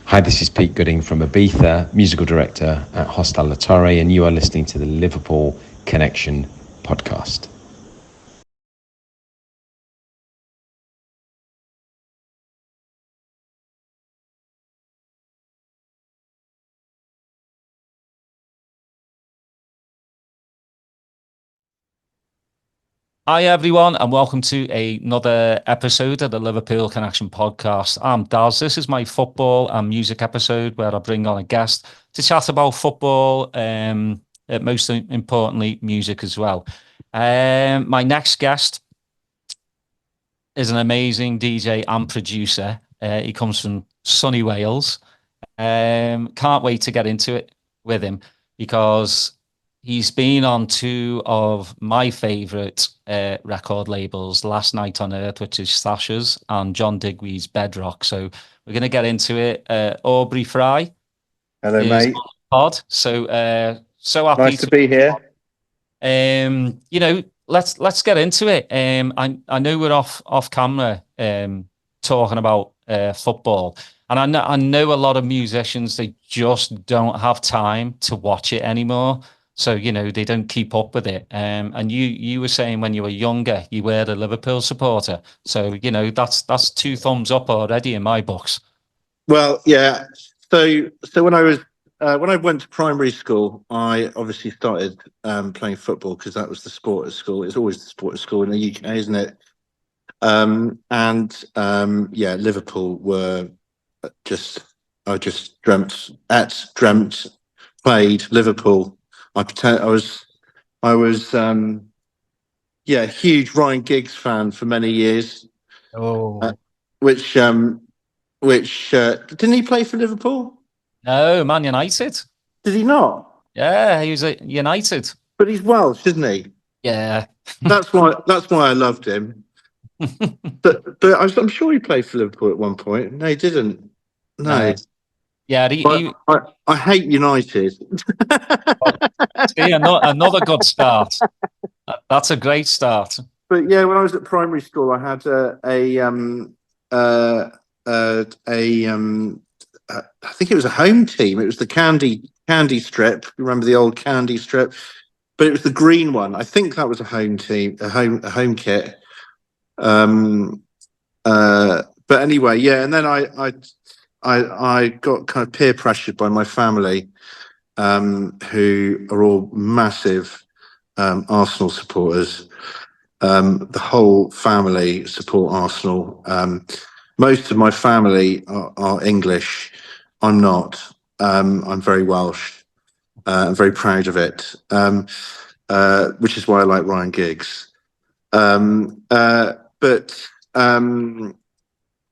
Hi, this is Pete Gooding from Ibiza, musical director at Hostel La Torre, and you are listening to the Liverpool Connection podcast. Hi, everyone, and welcome to another episode of the Liverpool Connection podcast. I'm Daz. This is my football and music episode where I bring on a guest to chat about football, most importantly, music as well. My next guest is an amazing DJ and producer. He comes from sunny Wales. Can't wait to get into it with him because he's been on two of my favourite record labels, Last Night on Earth, which is Sasha's, and John Digweed's Bedrock. So we're going to get into it. Aubrey Fry Hello, is mate. on the pod. So happy Nice to be here. Let's get into it. I know we're off camera talking about football, and I know a lot of musicians, they just don't have time to watch it anymore. So, they don't keep up with it. And you were saying when you were younger, you were a Liverpool supporter. So, that's two thumbs up already in my books. Well, yeah. So when I went to primary school, I obviously started playing football because that was the sport at school. It's always the sport at school in the UK, isn't it? Liverpool were I just dreamt, played Liverpool. I was a huge Ryan Giggs fan for many years. Which didn't he play for Liverpool? No, Man United. Did he not? Yeah, he was at United. But he's Welsh, isn't he? Yeah. That's why I loved him. but I'm sure he played for Liverpool at one point. No, he didn't. No. Yeah, I hate United. See, another good start. That's a great start. But yeah, when I was at primary school, I had I think it was a home team. It was the candy strip. Remember the old candy strip? But it was the green one. I think that was a home team, a home kit. But anyway, yeah. And then I got kind of peer pressured by my family, who are all massive Arsenal supporters. The whole family support Arsenal. Most of my family are English. I'm not. I'm very Welsh. I'm very proud of it, which is why I like Ryan Giggs. Or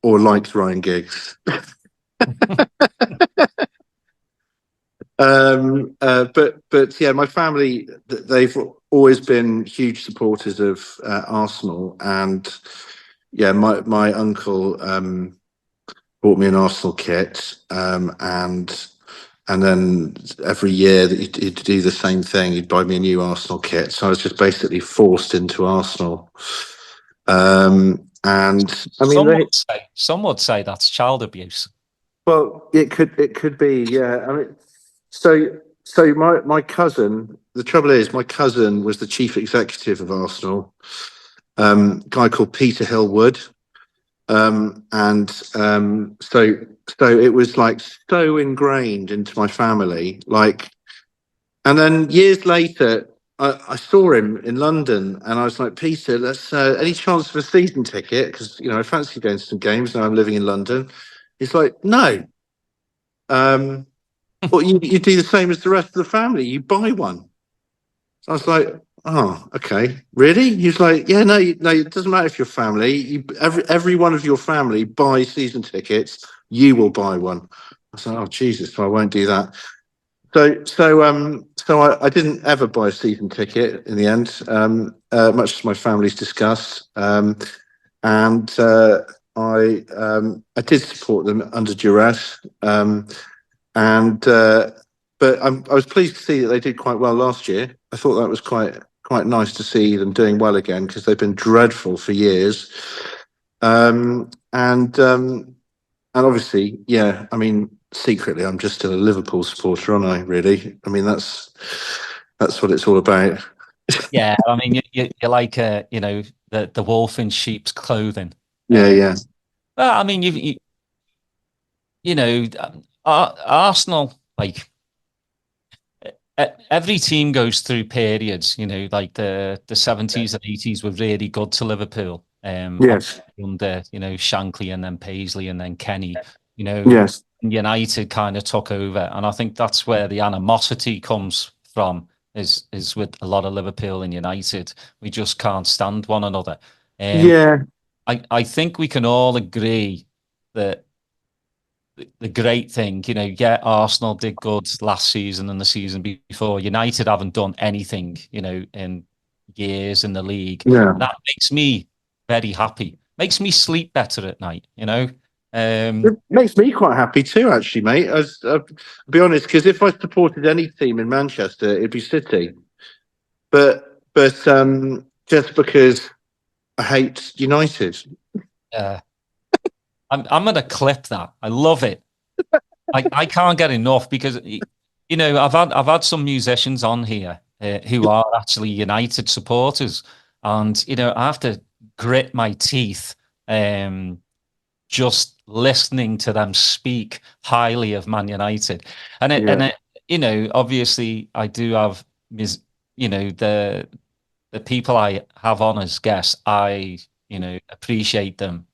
liked Ryan Giggs. But yeah, my family, they've always been huge supporters of Arsenal, and yeah, my uncle bought me an Arsenal kit, and then every year that he'd do the same thing, he'd buy me a new Arsenal kit. So I was just basically forced into Arsenal. And I mean, some would say that's child abuse. Well, it could be, yeah. I mean, so my cousin. The trouble is, my cousin was the chief executive of Arsenal, guy called Peter Hillwood, so it was like so ingrained into my family. Like, and then years later, I saw him in London, and I was like, Peter, let's any chance of a season ticket? Because I fancy going to some games now. I'm living in London. He's like, no. Well, you do the same as the rest of the family. You buy one. So I was like, oh, okay, really? He's like, yeah, no, it doesn't matter if you're family. Every one of your family buys season tickets. You will buy one. I said, oh Jesus, so I won't do that. So I didn't ever buy a season ticket in the end, much to my family's disgust. And I did support them under duress. But I was pleased to see that they did quite well last year. I thought that was quite nice to see them doing well again, because they've been dreadful for years. and obviously, yeah, I mean, secretly, I'm just still a Liverpool supporter, aren't I? Really? I mean, that's what it's all about. Yeah, I mean, you're like, the wolf in sheep's clothing. Yeah, Uh, yeah, well, I mean, Arsenal, like every team goes through periods, like the 70s and 80s were really good to Liverpool. yes, Under, Shankly and then Paisley and then Kenny, yes, United kind of took over. And I think that's where the animosity comes from, is with a lot of Liverpool and United. We just can't stand one another. Um, yeah, I think we can all agree that the great thing, yeah, Arsenal did good last season and the season before. United haven't done anything, in years in the league. yeah. That makes me very happy. Makes me sleep better at night. It makes me quite happy too, actually, mate. I'll be honest, because if I supported any team in Manchester, it'd be City. But just because I hate United. Uh, I'm gonna clip that. I love it. I can't get enough because I've had some musicians on here who are actually United supporters, and I have to grit my teeth just listening to them speak highly of Man United, and it Yeah, and it obviously I do have the people I have on as guests, I appreciate them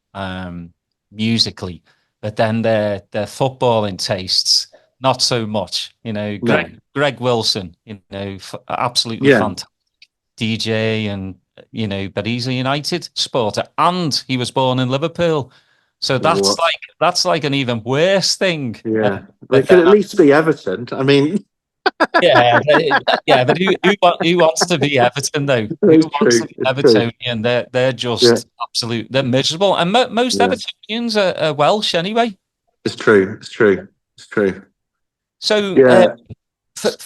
musically, but then their footballing tastes not so much. no, Greg Wilson, absolutely yeah. fantastic DJ, and but he's a United supporter, and he was born in Liverpool, so You know that's what? like an even worse thing. Yeah, they But could then at least be Everton. I mean, yeah, yeah, but who wants to be Everton though? Who it's wants to true. be It's true. Evertonian? They're Yeah, just absolute. They're miserable, and most yeah. Evertonians are Welsh anyway. It's true. It's true. It's true. So, Yeah, but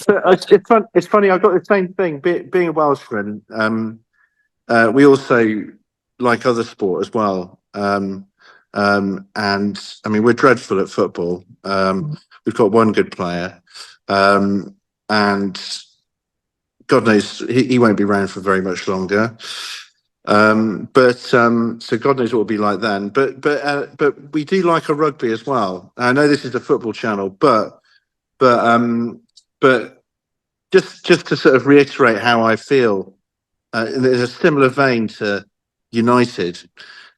what? it's fun. It's funny. I've got the same thing. Being a Welshman, we also like other sport as well. And I mean, we're dreadful at football. We've got one good player, and God knows he won't be around for very much longer. So God knows what it'll be like then. But we do like a rugby as well. I know this is a football channel, but um, but just to sort of reiterate how I feel, there's a similar vein to United.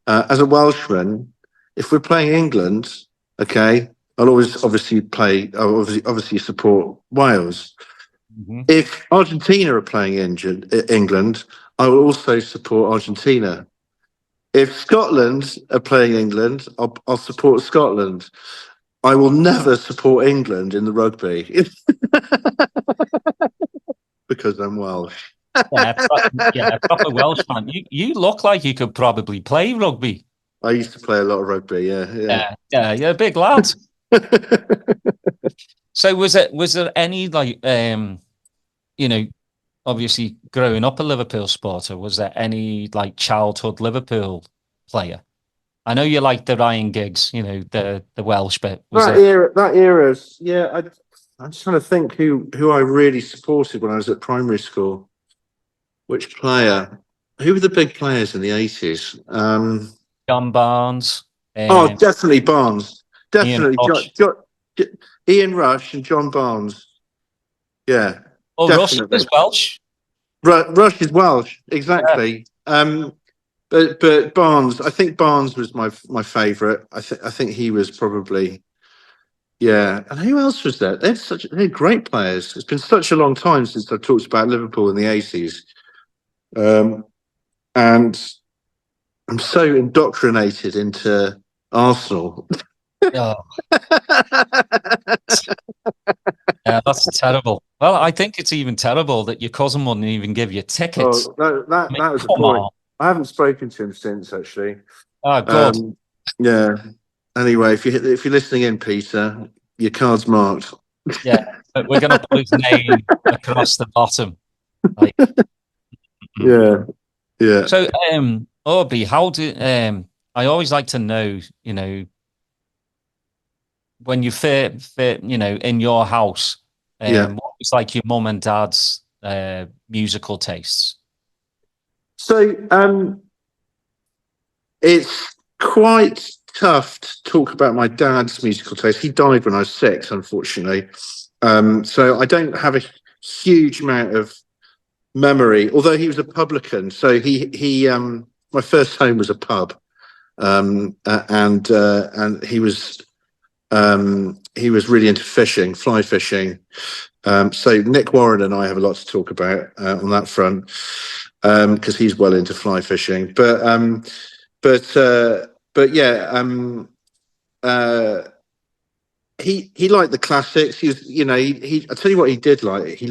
As a Welshman, if we're playing England, okay, I'll always obviously support Wales. Mhm. If Argentina are playing England, I will also support Argentina. If Scotland are playing England, I'll support Scotland. I will never support England in the rugby because I'm Welsh. Yeah, proper Welsh man. You look like you could probably play rugby. I used to play a lot of rugby. Yeah, yeah. Yeah, you're a big lad. So was there any like you know obviously growing up a Liverpool supporter, was there any like childhood Liverpool player? I know you like the Ryan Giggs, the Welsh bit. Was there? That era's yeah. I'm just trying to think who I really supported when I was at primary school. Which player? Who were the big players in the 80s? John Barnes, Oh, um, definitely Barnes. Ian Definitely Rush. Ian Rush and John Barnes. Yeah, Oh, Rush definitely. is Welsh. Rush is Welsh, Yeah. exactly. But Barnes, I think Barnes was my favourite. I think he was probably yeah. And who else was there? They're great players. It's been such a long time since I've talked about Liverpool in the 80s. And I'm so indoctrinated into Arsenal. Oh, yeah, that's terrible. Well, I think it's even terrible that your cousin wouldn't even give you tickets. Oh, that I mean, that was a come point. on. I haven't spoken to him since, actually. Oh, good. Um, yeah. Anyway, if you're listening in, Peter, your card's marked. Yeah, but we're gonna put his name across the bottom. Like, Yeah, yeah. so, Aubrey, how do I always like to know, when you fit, in your house, Yeah. what was like your mum and dad's musical tastes? So it's quite tough to talk about my dad's musical taste. He died when I was 6, unfortunately. So I don't have a huge amount of memory, although he was a publican. So he my first home was a pub. And he was really into fishing, fly fishing. So Nick Warren and I have a lot to talk about on that front, because he's well into fly fishing. But yeah, he liked the classics. He was, he I tell you what he did like. He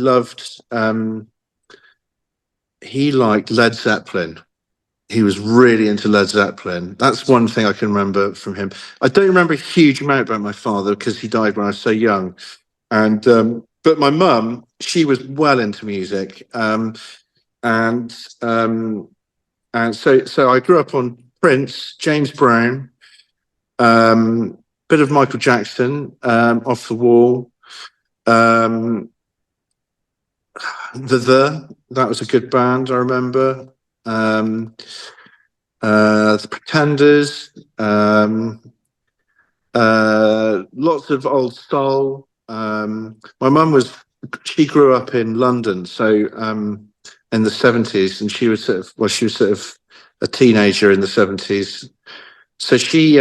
liked Led Zeppelin. He was really into Led Zeppelin. That's one thing I can remember from him. I don't remember a huge amount about my father because he died when I was so young. And but my mum, she was well into music, and so I grew up on Prince, James Brown, bit of Michael Jackson, Off the Wall, that was a good band, I remember. The Pretenders, lots of old soul. My mum she grew up in London, so in the 70s, and she was sort of a teenager in the 70s. So she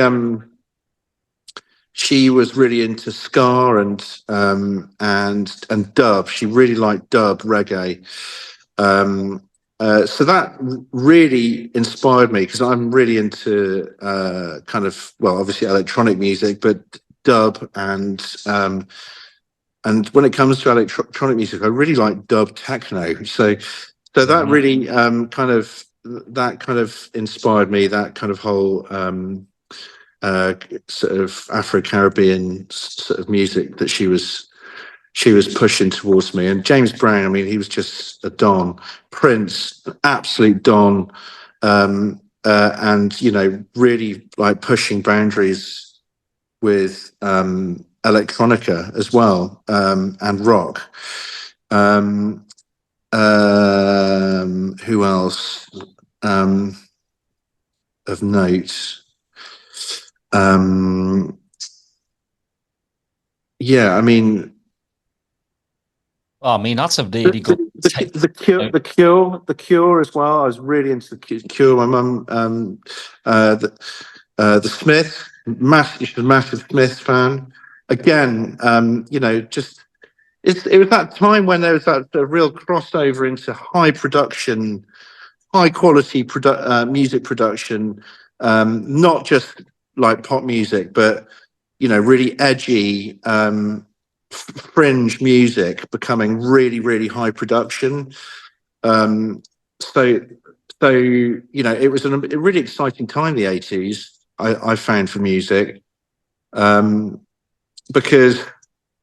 was really into ska and dub. She really liked dub reggae. So that really inspired me because I'm really into obviously electronic music, but dub and when it comes to electronic music, I really like dub techno. So that really kind of inspired me. That kind of whole sort of Afro-Caribbean sort of music that she was pushing towards me. And James Brown, I mean, he was just a don. Prince, absolute don, and really like pushing boundaries with electronica as well, and rock. Who else of note? Yeah, I mean, that's a really good. The Cure as well. I was really into the Cure. My mum, the Smiths, massive Smiths fan. Again, just it was that time when there was that real crossover into high production, high quality music production, not just like pop music, but really edgy. Fringe music becoming really high production. So it was a really exciting time, the 80s. I found for music, because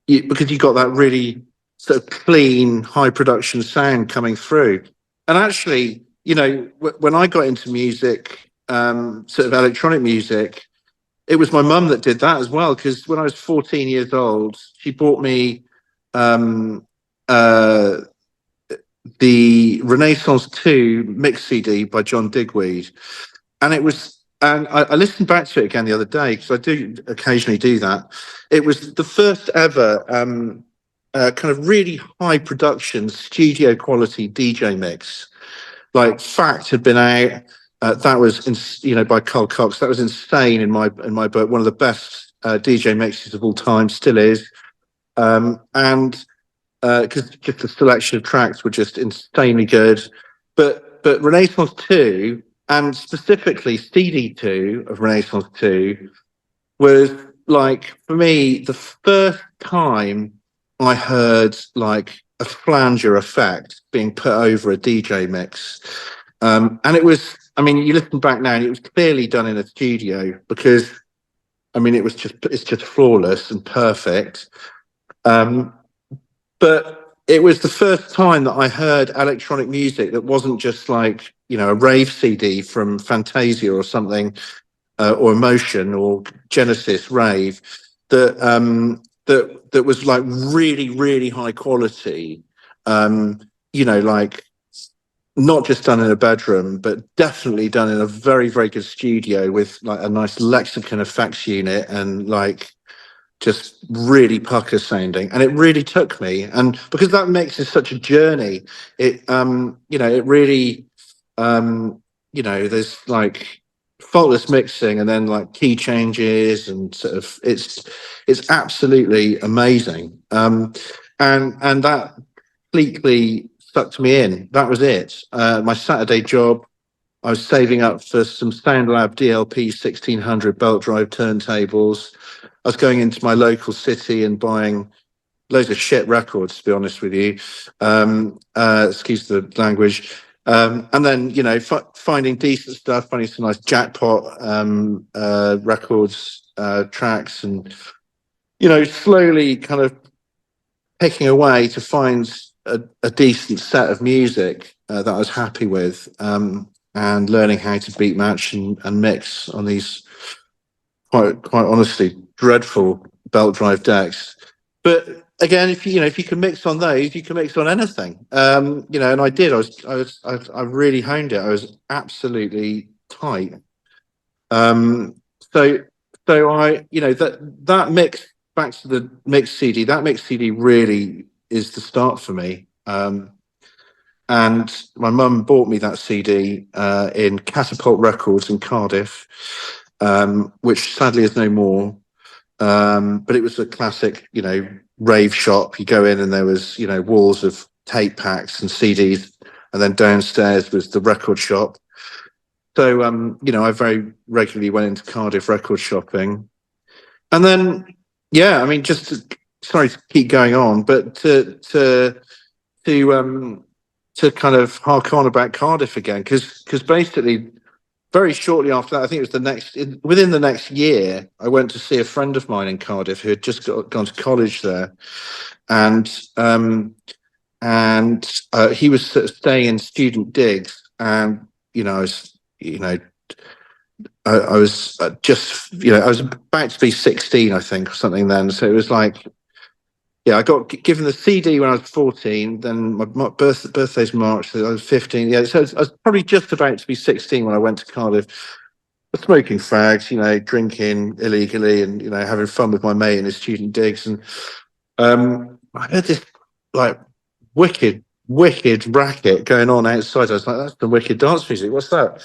you got that really sort of clean high production sound coming through. And actually, when I got into music, sort of electronic music, it was my mum that did that as well, because when I was 14 years old, she bought me the Renaissance 2 mix CD by John Digweed. And I listened back to it again the other day, because I do occasionally do that. It was the first ever kind of really high production studio quality DJ mix. Like Fact had been out. That was, by Carl Cox. That was insane in my book. One of the best DJ mixes of all time, still is. And because just the selection of tracks were just insanely good. But Renaissance 2, and specifically CD2 of Renaissance 2, was like, for me, the first time I heard like a flanger effect being put over a DJ mix. And it was, I mean, you listen back now and it was clearly done in a studio, because I mean, it's just flawless and perfect. But it was the first time that I heard electronic music that wasn't just like, a rave CD from Fantasia or something, or Emotion or Genesis Rave. that was like really, really high quality. Like not just done in a bedroom, but definitely done in a very, very good studio with like a nice Lexicon effects unit and like just really pucker sounding. And it really took me. And because that mix is such a journey, it it really there's like faultless mixing and then like key changes and sort of it's absolutely amazing. And that completely sucked me in. That was it. My Saturday job, I was saving up for some SoundLab DLP 1600 belt drive turntables. I was going into my local city and buying loads of shit records, to be honest with you. Excuse the language. And then, finding decent stuff, finding some nice jackpot records, tracks, and, slowly kind of picking away to find a decent set of music that I was happy with, and learning how to beat match and mix on these quite honestly dreadful belt drive decks. But again, if you can mix on those, you can mix on anything. And I did. I really honed it. I was absolutely tight. So I, that mix, back to the mix CD. That mix CD really is the start for me. And my mum bought me that CD in Catapult Records in Cardiff, which sadly is no more. But it was a classic, rave shop. You go in and there was, walls of tape packs and CDs, and then downstairs was the record shop. So, I very regularly went into Cardiff record shopping. And then, sorry to keep going on, but to kind of hark on about Cardiff again, because basically very shortly after that, I think it was within the next year, I went to see a friend of mine in Cardiff who had just gone to college there, and he was sort of staying in student digs, and I was just I was about to be 16, I think, or something then. So it was like, yeah, I got given the CD when I was 14. Then my birthday's March, so I was 15. Yeah, so I was probably just about to be 16 when I went to Cardiff. Smoking fags, drinking illegally, and having fun with my mate in his student digs. And I heard this like wicked racket going on outside. I was like, "That's the wicked dance music. What's that?"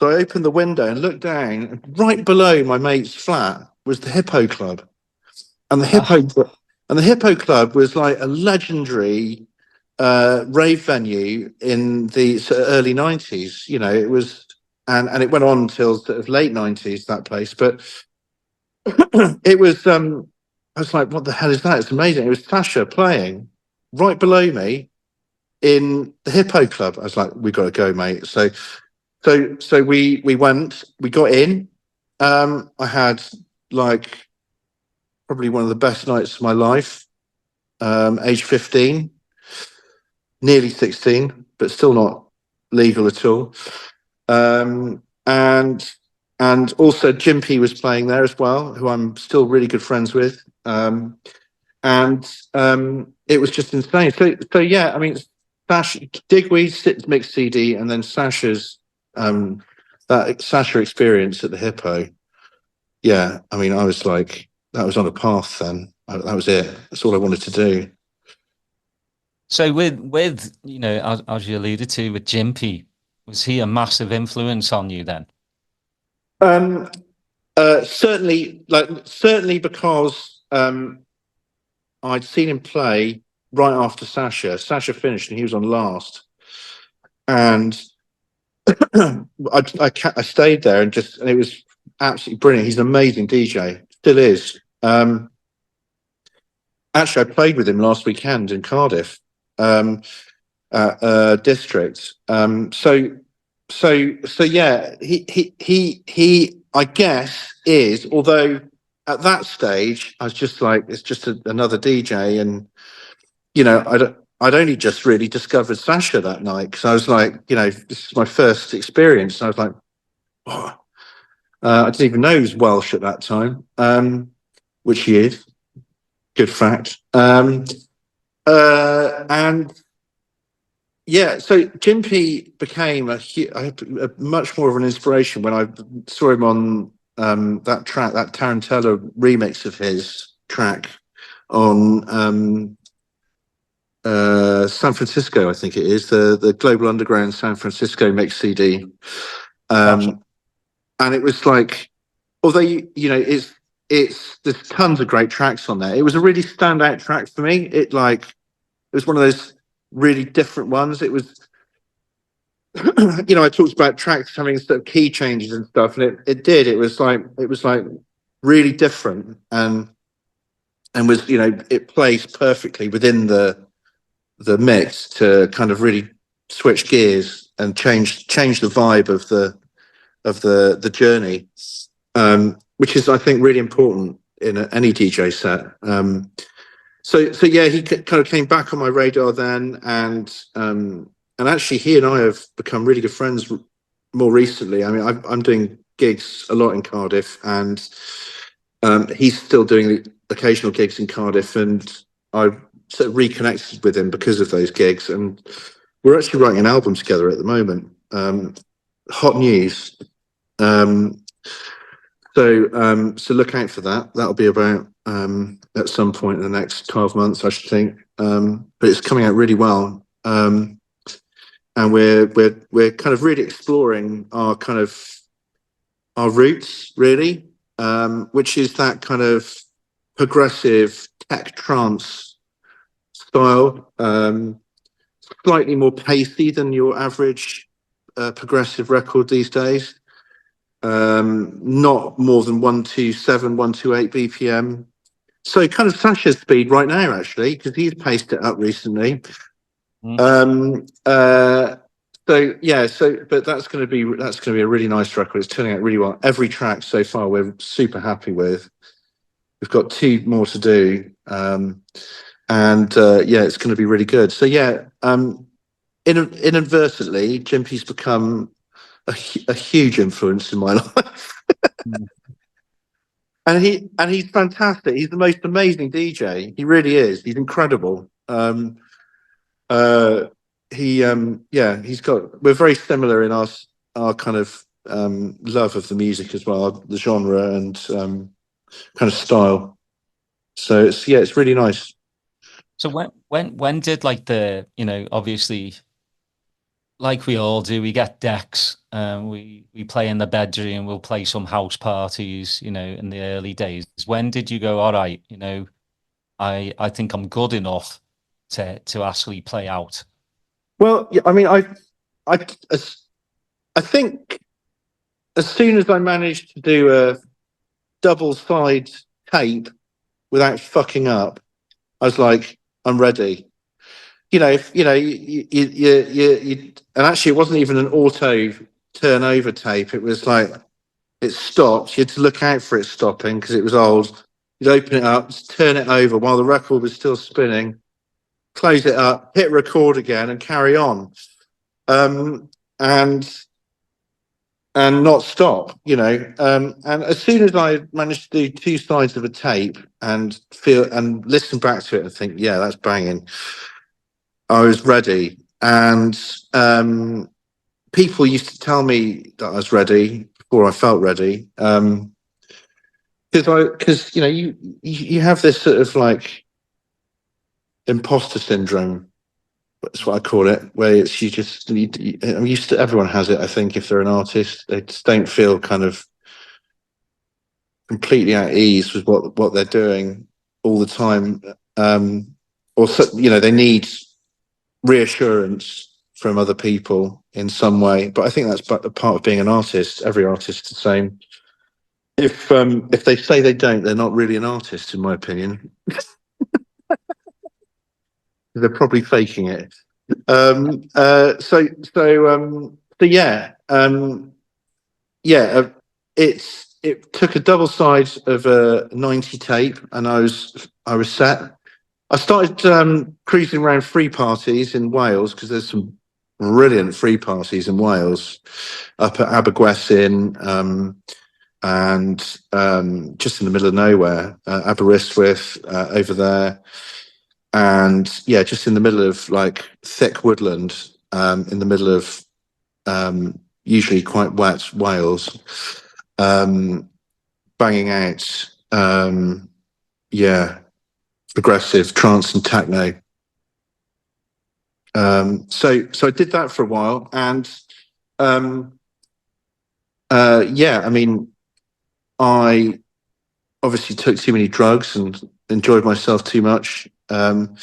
So I opened the window and looked down, and right below my mate's flat was the Hippo Club, and the Hippo Club was like a legendary rave venue in the sort of early 90s. It was, and it went on until sort of late 90s, that place. But it was, I was like, what the hell is that? It's amazing. It was Sasha playing right below me in the Hippo Club. I was like, we got to go, mate. So we went, we got in. I had like probably one of the best nights of my life. Age 15, nearly 16, but still not legal at all. And also Jimpy was playing there as well, who I'm still really good friends with. And it was just insane. So yeah, I mean, Sasha, Digweed mixed CD, and then Sasha's that Sasha experience at the Hippo. Yeah, I mean, I was like, that was on a path then. That was it. That's all I wanted to do. So with as you alluded to with Jimpy, was he a massive influence on you then? Certainly because I'd seen him play right after Sasha. Sasha finished and he was on last, and I stayed there and it was absolutely brilliant. He's an amazing DJ, still is. Actually, I played with him last weekend in Cardiff, district. So yeah, he I guess is, although at that stage I was just like, it's just another DJ, and I'd only just really discovered Sasha that night, because I was like, this is my first experience, and I was like, oh. I didn't even know he was Welsh at that time. which he is. Good fact. And yeah, so Jimpy became a much more of an inspiration when I saw him on that track, that Tarantella remix of his track on San Francisco, I think it is, the Global Underground San Francisco mix CD. Gotcha. And it was like, although there's tons of great tracks on there. It was a really standout track for me. It was one of those really different ones. It was, I talked about tracks having sort of key changes and stuff, and it was like really different, and was, it plays perfectly within the mix to kind of really switch gears and change the vibe of the journey, which is, I think, really important in any DJ set. So yeah, he kind of came back on my radar then, and actually he and I have become really good friends more recently. I mean, I'm doing gigs a lot in Cardiff, and he's still doing the occasional gigs in Cardiff, and I sort of reconnected with him because of those gigs, and we're actually writing an album together at the moment. Hot news. So look out for that. That'll be about at some point in the next 12 months, I should think. But it's coming out really well. And we're kind of really exploring our roots, really, which is that kind of progressive tech trance style, slightly more pacey than your average progressive record these days. Not more than 127, 128 BPM. So kind of Sasha's speed right now, actually, because he's paced it up recently. But that's going to be a really nice record. It's turning out really well. Every track so far we're super happy with. We've got 2 more to do, and it's going to be really good. So yeah, inadvertently, Jimpy's become a huge influence in my life. And he's fantastic. He's the most amazing DJ. He really is. He's incredible. We're very similar in our kind of love of the music as well, the genre and kind of style. So it's really nice. So when did obviously, like we all do, we get decks. We play in the bedroom. We'll play some house parties. In the early days. When did you go? All right, I think I'm good enough to actually play out. Well, yeah, I mean, I think as soon as I managed to do a double side tape without fucking up, I was like, I'm ready. And actually it wasn't even an auto turnover tape. It was like, it stopped. You had to look out for it stopping because it was old. You'd open it up, turn it over while the record was still spinning, close it up, hit record again and carry on. And not stop, and as soon as I managed to do 2 sides of a tape and listen back to it and think, yeah, that's banging, I was ready. And people used to tell me that I was ready before I felt ready, because you have this sort of like imposter syndrome. That's what I call it, where it's I'm used to, everyone has it, I think, if they're an artist. They just don't feel kind of completely at ease with what they're doing all the time. They need reassurance from other people in some way. But I think that's a part of being an artist. Every artist is the same. If they say they don't, they're not really an artist, in my opinion. They're probably faking it. It took a double side of a 90 tape, and I was set. I started cruising around free parties in Wales, because there's some brilliant free parties in Wales, up at Abergwessin, and just in the middle of nowhere, Aberystwyth, over there. And yeah, just in the middle of like thick woodland, in the middle of usually quite wet Wales, banging out, progressive trance and techno. So I did that for a while, and I mean, I obviously took too many drugs and enjoyed myself too much, and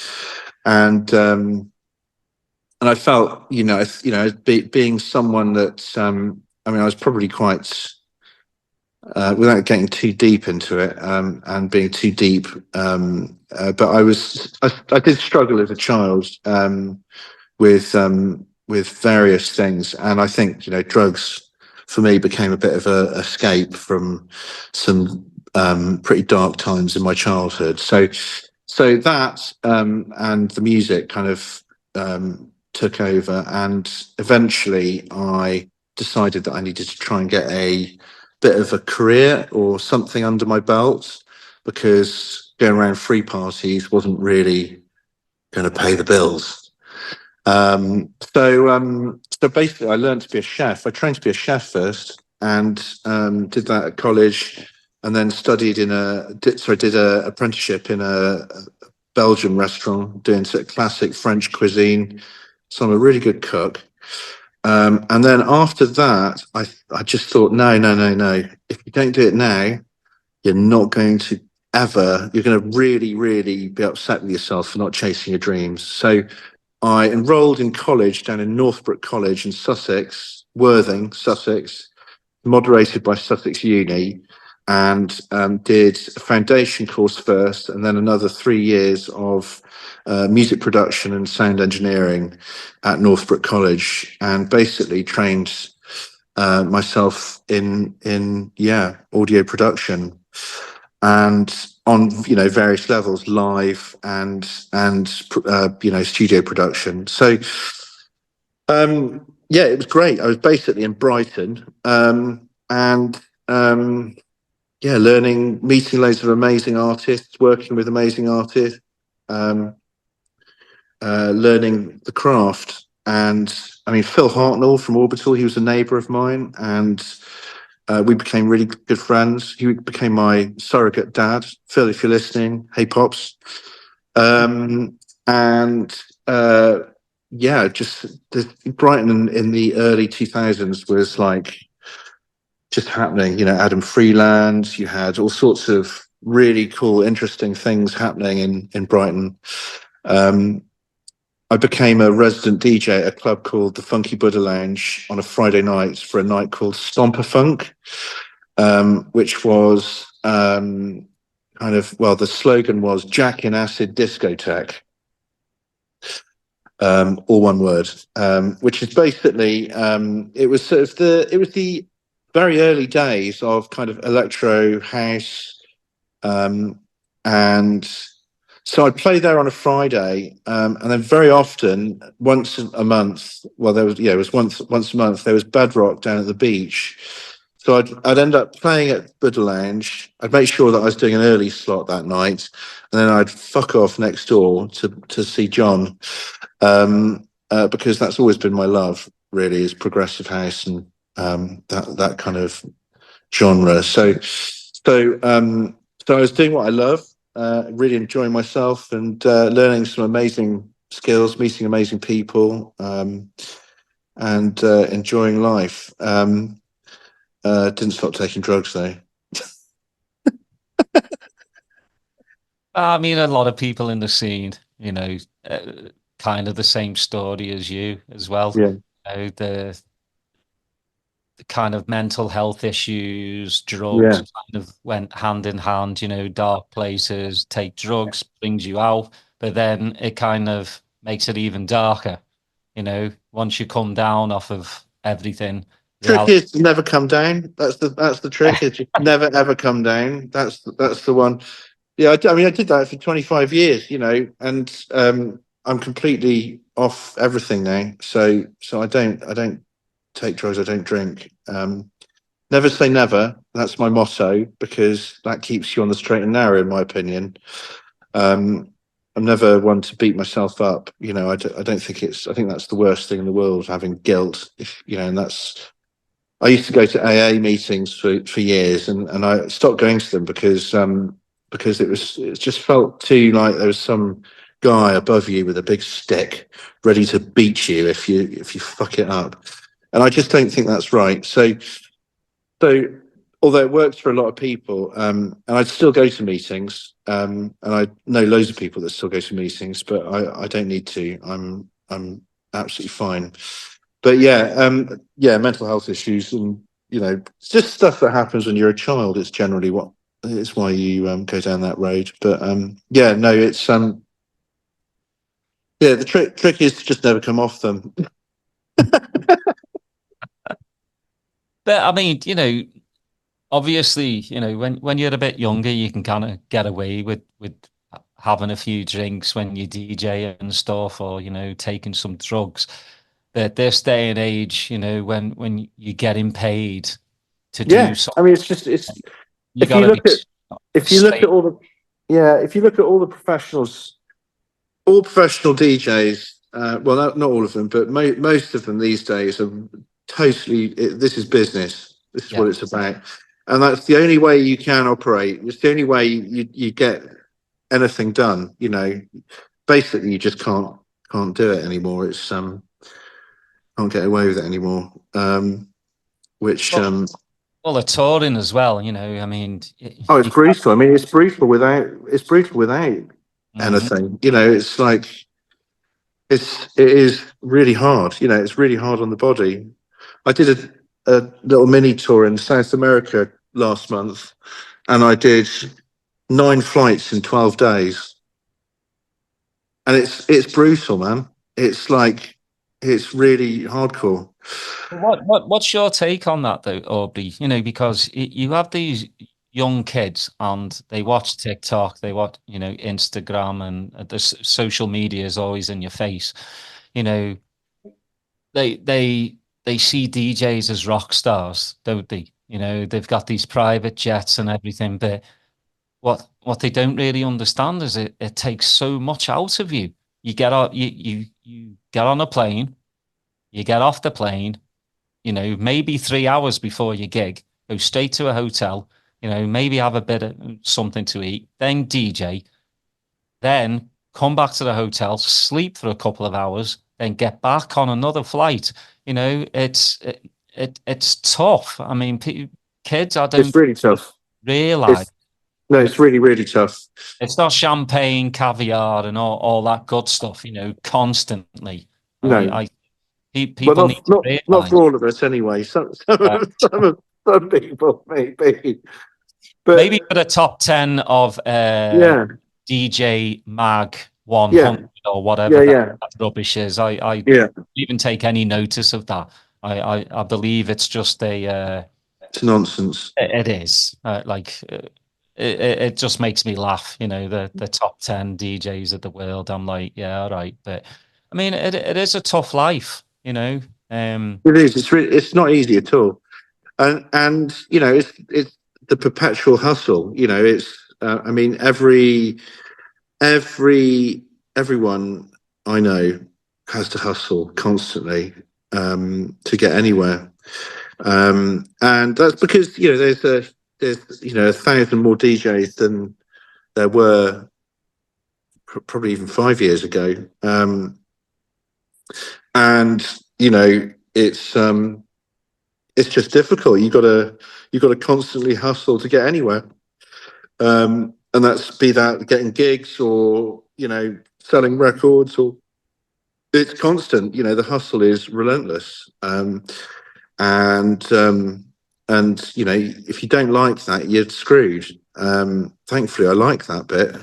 I felt, being someone that, I mean, I was probably quite, without getting too deep into it, and being too deep, but I did struggle as a child, with various things, and I think, drugs for me became a bit of a escape from some pretty dark times in my childhood. So that, and the music kind of took over, and eventually I decided that I needed to try and get a bit of a career or something under my belt, because going around free parties wasn't really going to pay the bills. So basically I learned to be a chef. I trained to be a chef first, and did that at college, and then did a apprenticeship in a Belgian restaurant doing sort of classic French cuisine. So I'm a really good cook. And then after that, I just thought, no. If you don't do it now, you're not going to you're going to really, really be upset with yourself for not chasing your dreams. So I enrolled in college down in Northbrook College in Sussex, Worthing, Sussex, moderated by Sussex Uni, and did a foundation course first, and then another 3 years of music production and sound engineering at Northbrook College, and basically trained myself in audio production, and on various levels, live and studio production. So it was great. I was basically in Brighton, and learning, meeting loads of amazing artists, working with amazing artists, learning the craft. And I mean, Phil Hartnell from Orbital, he was a neighbour of mine, and we became really good friends. He became my surrogate dad. Phil, if you're listening, hey pops. Just Brighton in the early 2000s was like just happening. Adam Freeland. You had all sorts of really cool, interesting things happening in Brighton. I became a resident DJ at a club called the Funky Buddha Lounge on a Friday night for a night called Stomper Funk, which was the slogan was Jack in Acid Discotheque, all one word, which is basically, it was the very early days of kind of electro house, and so I'd play there on a Friday, and then very often, once a month, it was once a month, there was Bedrock down at the beach. So I'd end up playing at Buddha Lounge. I'd make sure that I was doing an early slot that night, and then I'd fuck off next door to see John, because that's always been my love, really, is progressive house and that kind of genre. So I was doing what I love. Really enjoying myself, and learning some amazing skills, meeting amazing people, and enjoying life. Didn't stop taking drugs though. I mean, a lot of people in the scene, kind of the same story as you as well. Yeah. The kind of mental health issues, drugs kind of went hand in hand, dark places, take drugs, brings you out, but then it kind of makes it even darker, once you come down off of everything. Trick is to never come down. That's the trick, is you never ever come down. That's the one. Yeah, I mean, I did that for 25 years, and I'm completely off everything now. So I don't take drugs, I don't drink. never say never. That's my motto, because that keeps you on the straight and narrow, in my opinion. I'm never one to beat myself up. You know, I don't think I think that's the worst thing in the world, having guilt. If you know, and that's. I used to go to AA meetings for years, and I stopped going to them because it just felt too like there was some guy above you with a big stick ready to beat you if you fuck it up, and I just don't think that's right. So although it works for a lot of people, and I'd still go to meetings, and I know loads of people that still go to meetings, but I don't need to. I'm absolutely fine. But yeah, mental health issues, and you know, it's just stuff that happens when you're a child. It's generally what it's why you go down that road. But yeah, no, it's yeah, the trick is to just never come off them. But I mean, you know, obviously, you know, when you're a bit younger, you can kind of get away with having a few drinks when you DJ and stuff, or you know, taking some drugs. But this day and age, you know, when you're getting paid to do Yeah, I something, mean, it's you if got you to be look at if you look at straight. all the yeah, if you look at all the professionals, all professional DJs, well, not all of them, but most of them these days are totally. This is business. This is Yeah. what it's about, and that's the only way you can operate. It's the only way you get anything done. You know, basically, you just can't do it anymore. It's can't get away with it anymore. Which Well, the touring as well, you know, I mean, Oh, it's you, brutal. I mean, it's brutal without Mhm. anything. You know, it's like it is really hard. You know, it's really hard on the body. I did a little mini tour in South America last month, and I did 9 flights in 12 days, and it's brutal, man. It's like it's really hardcore. What's your take on that though, Aubrey? You know, because you have these young kids and they watch TikTok, they watch, you know, Instagram, and social media is always in your face. You know, they they they see DJs as rock stars, don't they? You know, they've got these private jets and everything, but what they don't really understand is it takes so much out of you. You get on you get on a plane, you get off the plane, you know, maybe 3 hours before your gig, go straight to a hotel, you know, maybe have a bit of something to eat, then DJ, then come back to the hotel, sleep for a couple of hours, then get back on another flight. You know, it's tough. I mean, kids, I It's don't really tough. realize It's no, it's really tough. it's not champagne, caviar, and all that good stuff. You know, constantly. No, well, People need to not realize. for all of us anyway. Some people maybe, but Maybe for the top 10 of yeah, DJ Mag yeah, 100 or whatever yeah, that, yeah, that rubbish is. I yeah. don't even take any notice of that. I believe it's just It's nonsense. it is it just makes me laugh. You know, the top 10 DJs of the world. I'm like, yeah, all right. But I mean, it is a tough life, you know. It is. It's not easy at all. And you know, it's the perpetual hustle. You know, it's. I mean, every everyone I know has to hustle constantly to get anywhere. And that's because you know there's you know 1,000 more DJs than there were probably even 5 years ago. And you know it's just difficult. You got to constantly hustle to get anywhere. And that's be that getting gigs or you know selling records or it's constant. You know the hustle is relentless. And you know if you don't like that you're screwed. Thankfully I like that bit.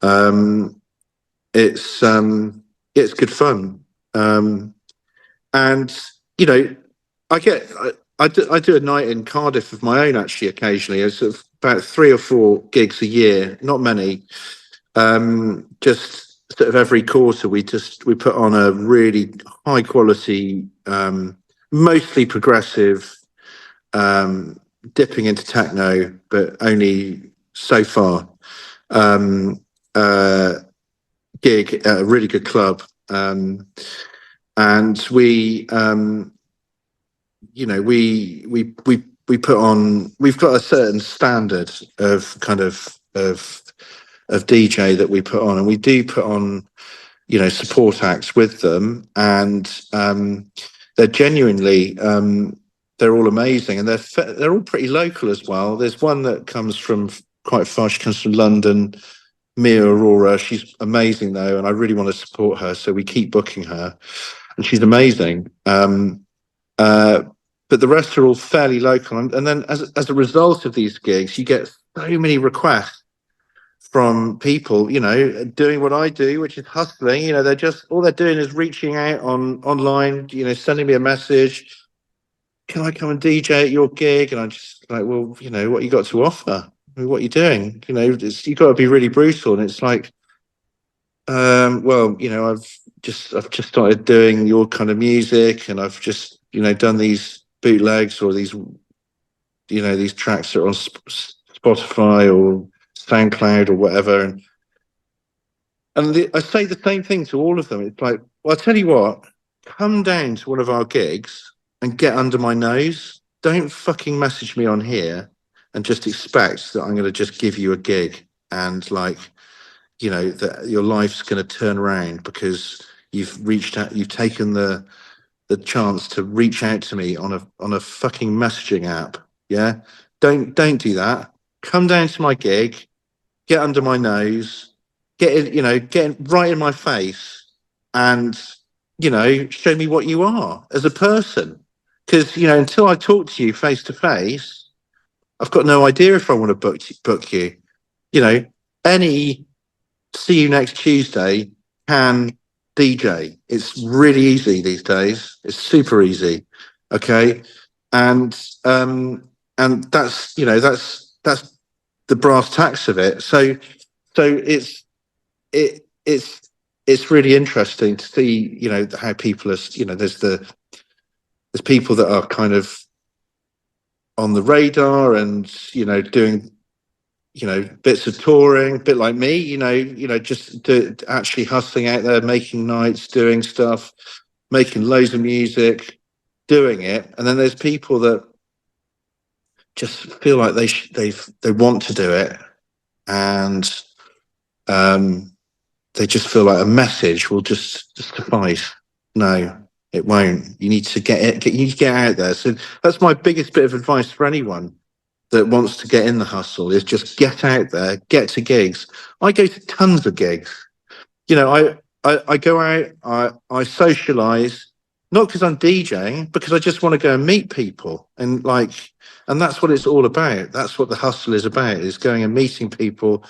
um it's it's good fun. And you know I get I do a night in Cardiff of my own actually occasionally. It's sort of about 3 or 4 gigs a year, not many. Just sort of every quarter we put on a really high quality mostly progressive dipping into techno, but only so far. Gig at a really good club, and we we put on. We've got a certain standard of kind of DJ that we put on, and we do put on support acts with them, and they're genuinely they're all amazing, and they're all pretty local as well. There's one that comes from quite far. She comes from London. Mia Aurora, she's amazing though, and I really want to support her, so we keep booking her, and she's amazing. But the rest are all fairly local, and then as a result of these gigs, you get so many requests from people, doing what I do, which is hustling. They're just all they're doing is reaching out online, sending me a message. Can I come and DJ at your gig? And I'm just like, well, what you got to offer? What are you doing? You got to be really brutal. And it's like, well, I've just started doing your kind of music, and I've just, done these bootlegs or these tracks that are on Spotify or SoundCloud or whatever. And I say the same thing to all of them. It's like, well, I'll tell you what, come down to one of our gigs and get under my nose. Don't fucking message me on here and just expect that I'm going to just give you a gig and that your life's going to turn around because you've reached out, you've taken the chance to reach out to me on a fucking messaging app. Yeah, don't do that. Come down to my gig, get under my nose, get right in my face, and show me what you are as a person. Because until I talk to you face to face, I've got no idea if I want to book you. Any see you next Tuesday can DJ. It's really easy these days. It's super easy. Okay. And that's the brass tacks of it. So it's really interesting to see, how people are, there's people that are kind of on the radar and doing bits of touring, a bit like me, just actually hustling out there, making nights, doing stuff, making loads of music, doing it. And then there's people that just feel like they want to do it, and they just feel like a message will just suffice. No, it won't. You need to you need to get out there. So that's my biggest bit of advice for anyone that wants to get in the hustle, is just get out there, get to gigs. I go to tons of gigs. I go out, I socialize, not because I'm DJing, because I just want to go and meet people. And that's what it's all about. That's what the hustle is about, is going and meeting people,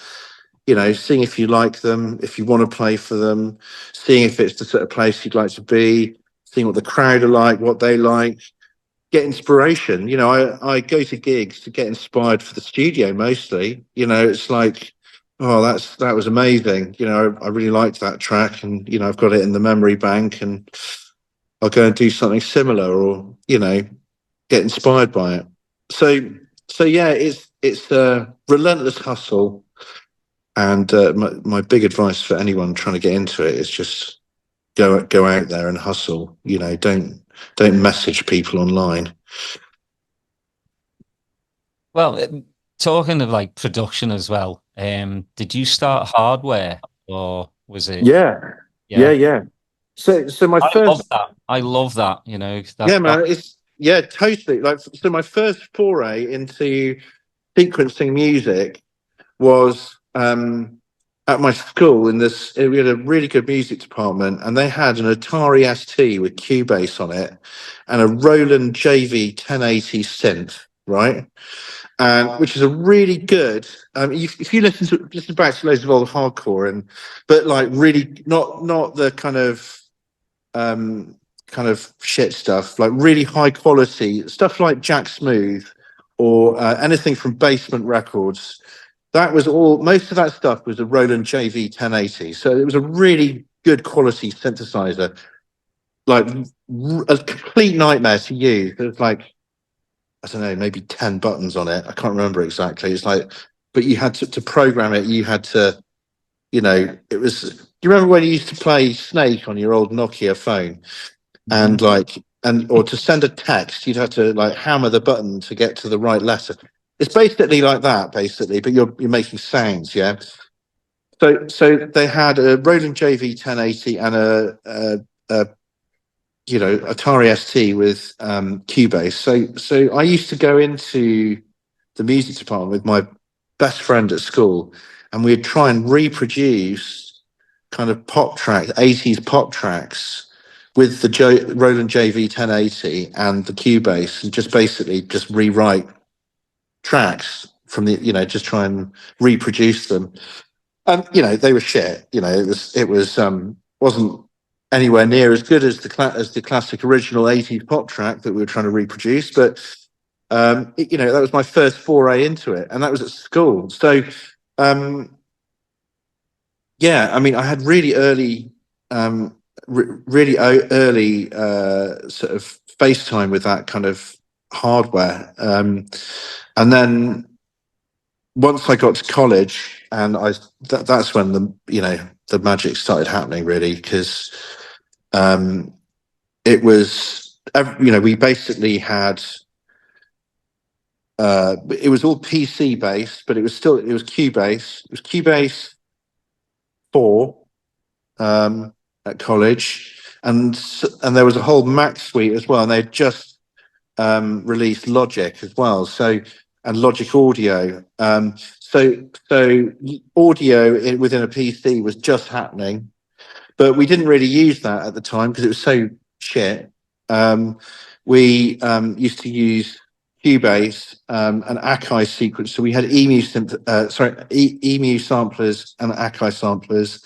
seeing if you like them, if you want to play for them, seeing if it's the sort of place you'd like to be, seeing what the crowd are like, what they like. Get inspiration. I go to gigs to get inspired for the studio mostly. It's like, oh, that was amazing. I really liked that track, and I've got it in the memory bank, and I'll go and do something similar, or get inspired by it. So yeah, it's a relentless hustle, and my big advice for anyone trying to get into it is just go out there and hustle. Don't message people online. Well, talking of production as well, did you start hardware, or was it? Yeah. So my first. I love that. Yeah, man. It's totally. So my first foray into sequencing music was at my school. We had a really good music department, and they had an Atari ST with Cubase on it and a Roland JV 1080 synth, right? And which is a really good. If you listen back to loads of old hardcore, but really not the kind of shit stuff, like really high quality stuff like Jack Smooth or anything from Basement Records. That was most of that stuff was a Roland JV 1080. So it was a really good quality synthesizer, like a complete nightmare to use. It was like I don't know, maybe 10 buttons on it. I can't remember exactly. It's like, but you had to program it. You had to, you know, it was. Do you remember when you used to play Snake on your old Nokia phone, and or to send a text, you'd have to like hammer the button to get to the right letter. It's basically like that, basically, but you're making sounds, yeah. So they had a Roland JV 1080 and a you know, Atari ST with Cubase. So I used to go into the music department with my best friend at school, and we'd try and reproduce kind of pop tracks, 80s pop tracks with the Roland JV 1080 and the Cubase, and just basically just rewrite tracks from the, you know, just try and reproduce them. And you know, they were shit. You know, it was wasn't anywhere near as good as the classic original 80s pop track that we were trying to reproduce, but you know, that was my first foray into it, and that was at school. So yeah, I mean, I had really early sort of FaceTime with that kind of hardware, and then once I got to college, and that's when the magic started happening, really, because it was, you know, we basically had it was all PC based, but it was Cubase. It was Cubase 4 at college, and there was a whole Mac suite as well, and they just released Logic as well. So, and Logic Audio. So audio within a PC was just happening, but we didn't really use that at the time because it was so shit. We used to use Cubase and Akai sequence. So we had EMU samplers and Akai samplers,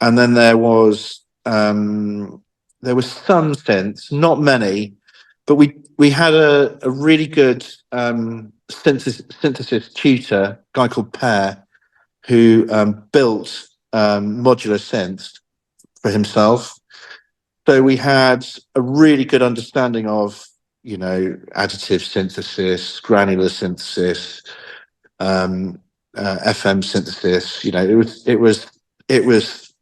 and then there was some synths, not many, but we had a really good synthesis tutor, a guy called Pear, who built modular synths for himself. So we had a really good understanding of, you know, additive synthesis, granular synthesis, FM synthesis. You know, it was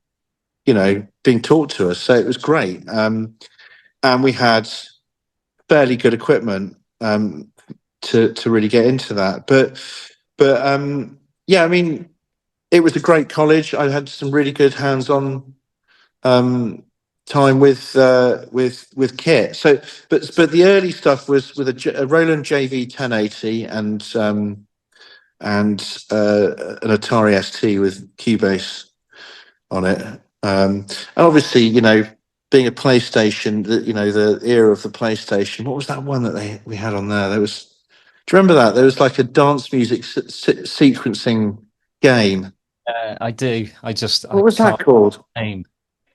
you know, being taught to us, so it was great. And we had fairly good equipment to really get into that. But yeah, I mean, it was a great college. I had some really good hands-on time with kit. So, but the early stuff was with a Roland JV 1080 and an Atari ST with Cubase on it. And obviously, you know, being a PlayStation, you know, the era of the PlayStation. What was that one that we had on there? There was. Do you remember that? There was like a dance music sequencing game. I do. What was that called? Name.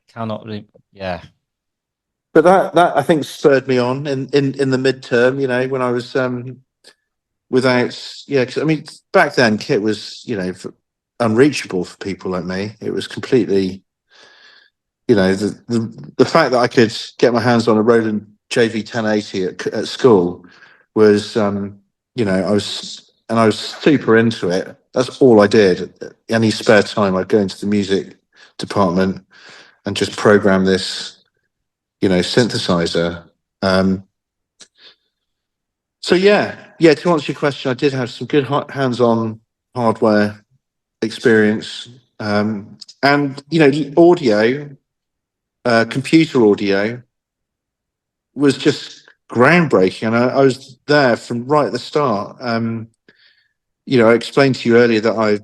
Cannot. Yeah. But that I think spurred me on in the midterm. You know, when I was without, yeah, because I mean, back then kit was, you know, unreachable for people like me. It was completely, you know, the fact that I could get my hands on a Roland JV 1080 at school was, you know, I was super into it. That's all I did. Any spare time, I'd go into the music department and just program this, you know, synthesizer. So yeah, to answer your question, I did have some good hands-on hardware experience, and you know, audio, computer audio was just groundbreaking, and I was there from right at the start. You know, I explained to you earlier that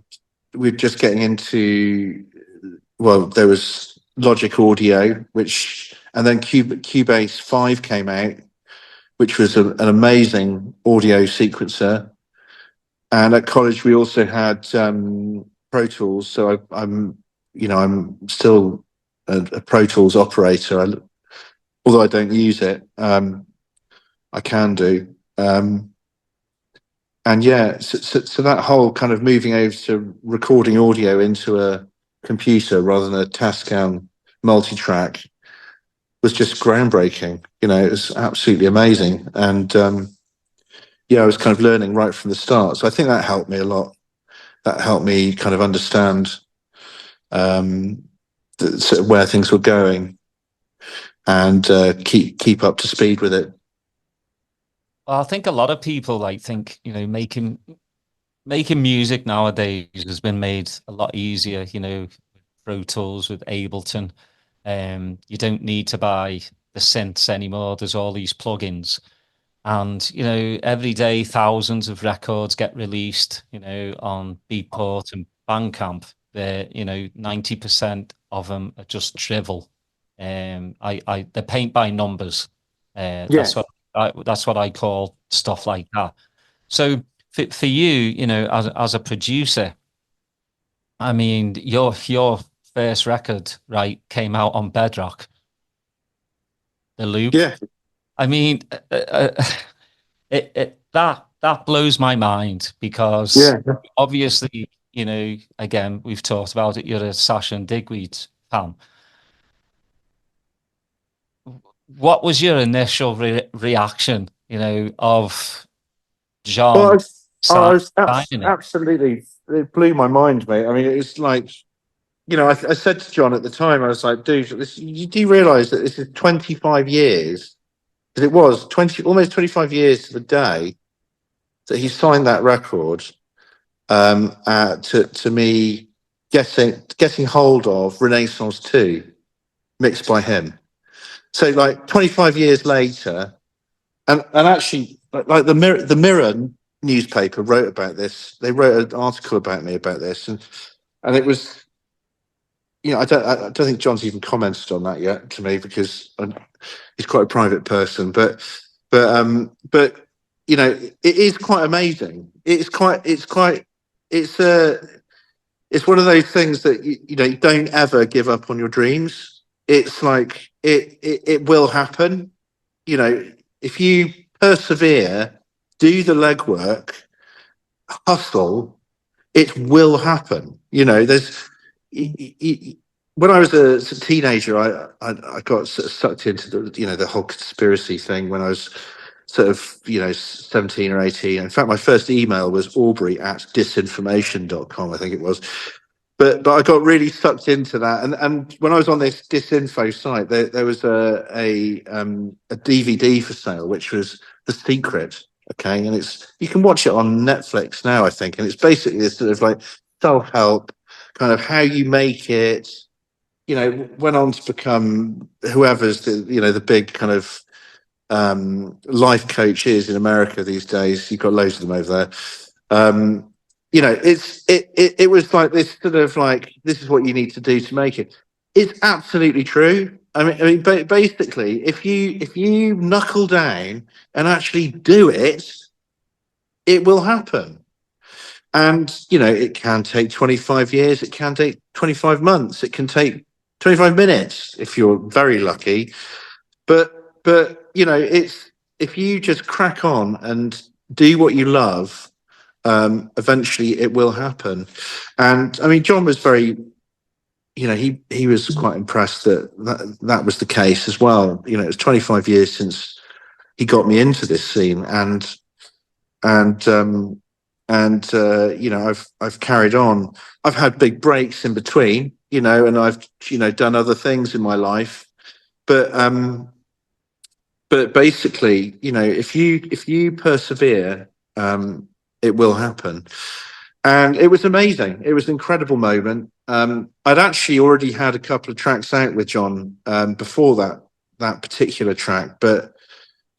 we're just getting into, well, there was Logic Audio, and then Cubase 5 came out, which was an amazing audio sequencer. And at college we also had Pro Tools, so I'm still a Pro Tools operator. Although I don't use it, I can do. And yeah, so that whole kind of moving over to recording audio into a computer rather than a Tascam multi-track was just groundbreaking. You know, it was absolutely amazing. And I was kind of learning right from the start. So I think that helped me a lot. That helped me kind of understand sort of where things were going and keep up to speed with it. Well, I think a lot of people like think, you know, making music nowadays has been made a lot easier, you know, Pro Tools with Ableton. You don't need to buy the synths anymore. There's all these plugins. And, you know, every day thousands of records get released, you know, on Beatport and Bandcamp. They're, you know, 90% of them are just drivel. They're paint by numbers. Yeah. That's what I call stuff like that. So for you, you know, as a producer, I mean, your first record, right, came out on Bedrock, The Loop. Yeah. I mean, that blows my mind because Yeah. obviously, you know, again, we've talked about it. You're a Sasha and Digweed fan. What was your initial reaction, you know, of Well, John signing it? absolutely, it blew my mind, mate. I mean, it's like, I said to John at the time, I was like, dude, do you realize that this is 25 years? Because it was almost 25 years to the day that he signed that record, to me getting hold of Renaissance 2 mixed by him. So like 25 years later, and actually like the Mirror newspaper wrote about this. They wrote an article about me about this, and it was, I don't think John's even commented on that yet to me because he's quite a private person, but it is quite amazing. It's one of those things that you don't ever give up on your dreams. It's like it will happen. If you persevere, do the legwork, hustle, it will happen. There's when I was a teenager, I got sort of sucked into the whole conspiracy thing when I was sort of 17 or 18. In fact, my first email was aubrey@disinformation.com, I think it was. But I got really sucked into that, and when I was on this disinfo site, there was a DVD for sale, which was The Secret. Okay, and you can watch it on Netflix now, I think, and it's basically this sort of like self-help kind of how you make it. Went on to become whoever's the big kind of life coach is in America these days. You've got loads of them over there. It was like this sort of like, this is what you need to do to make it. It's absolutely true. Basically, if you knuckle down and actually do it, it will happen. And it can take 25 years. It can take 25 months. It can take 25 minutes if you're very lucky. But it's, if you just crack on and do what you love, eventually it will happen. And I mean, John was very, he was quite impressed that was the case as well. It was 25 years since he got me into this scene, and I've carried on. I've had big breaks in between, and I've done other things in my life, but basically, if you persevere, it will happen. And it was amazing. It was an incredible moment. I'd actually already had a couple of tracks out with John before that particular track, but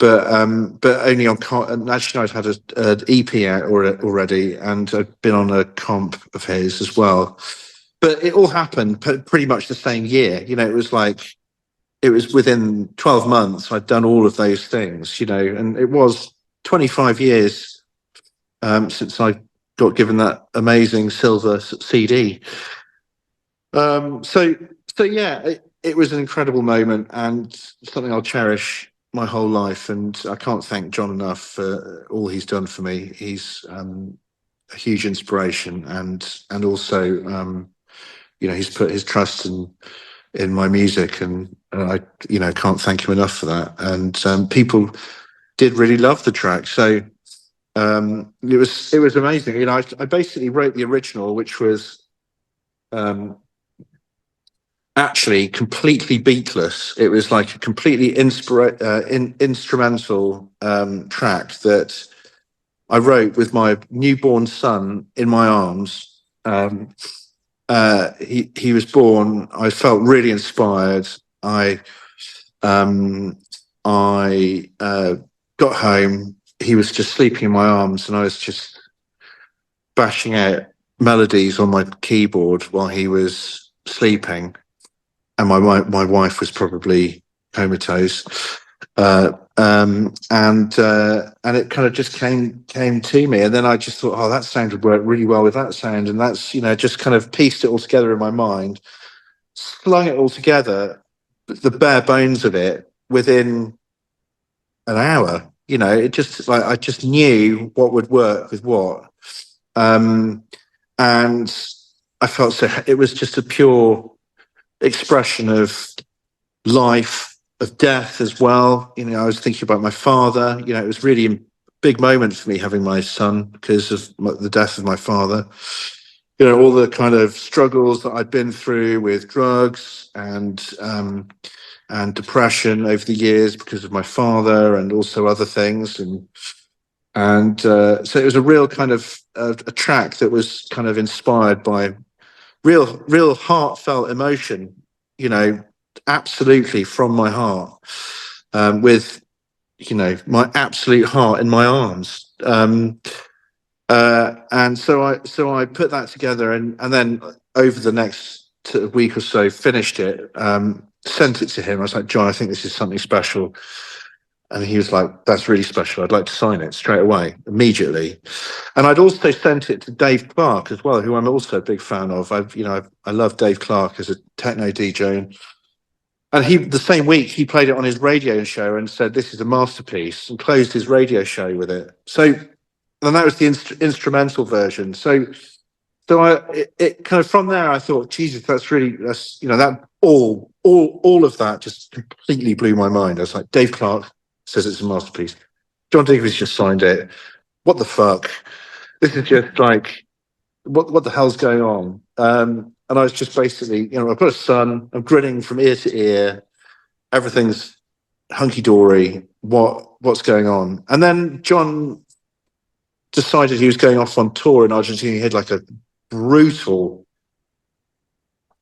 only on actually I'd had an EP out already, and I'd been on a comp of his as well. But it all happened pretty much the same year. It was within 12 months I'd done all of those things, and it was 25 years since I got given that amazing silver CD. So yeah, it was an incredible moment and something I'll cherish my whole life. And I can't thank John enough for all he's done for me. He's a huge inspiration, and also he's put his trust in my music, and I can't thank him enough for that. And people did really love the track. So It was amazing. You know, I basically wrote the original, which was actually completely beatless. It was like a completely instrumental track that I wrote with my newborn son in my arms. He was born. I felt really inspired. I got home. He was just sleeping in my arms, and I was just bashing out melodies on my keyboard while he was sleeping. And my wife was probably comatose. And it kind of just came to me, and then I just thought, oh, that sound would work really well with that sound, and that's, you know, just kind of pieced it all together in my mind, slung it all together, the bare bones of it within an hour. You know, it just, like, I just knew what would work with what, and I felt so. It was just a pure expression of life, of death as well. You know, I was thinking about my father. You know, it was really a big moment for me having my son because of the death of my father. You know, all the kind of struggles that I'd been through with drugs and depression over the years because of my father, and also other things. So it was a real kind of a track that was kind of inspired by real heartfelt emotion, you know, absolutely from my heart, with, you know, my absolute heart in my arms. And so I put that together, and then over the next week or so, finished it, sent it to him. I was like, John, I think this is something special. And he was like, that's really special. I'd like to sign it straight away, immediately. And I'd also sent it to Dave Clark as well, who I'm also a big fan of. I love Dave Clark as a techno DJ. And he, the same week, he played it on his radio show and said, this is a masterpiece, and closed his radio show with it. So, and that was the instrumental version. It kind of, from there, I thought, Jesus, that's, you know, that all of that just completely blew my mind. I was like, Dave Clark says it's a masterpiece. John Digweed's just signed it. What the fuck? This is just like, what the hell's going on? And I was just basically, you know, I've got a son. I'm grinning from ear to ear. Everything's hunky dory. What's going on? And then John decided he was going off on tour in Argentina. He had like a brutal,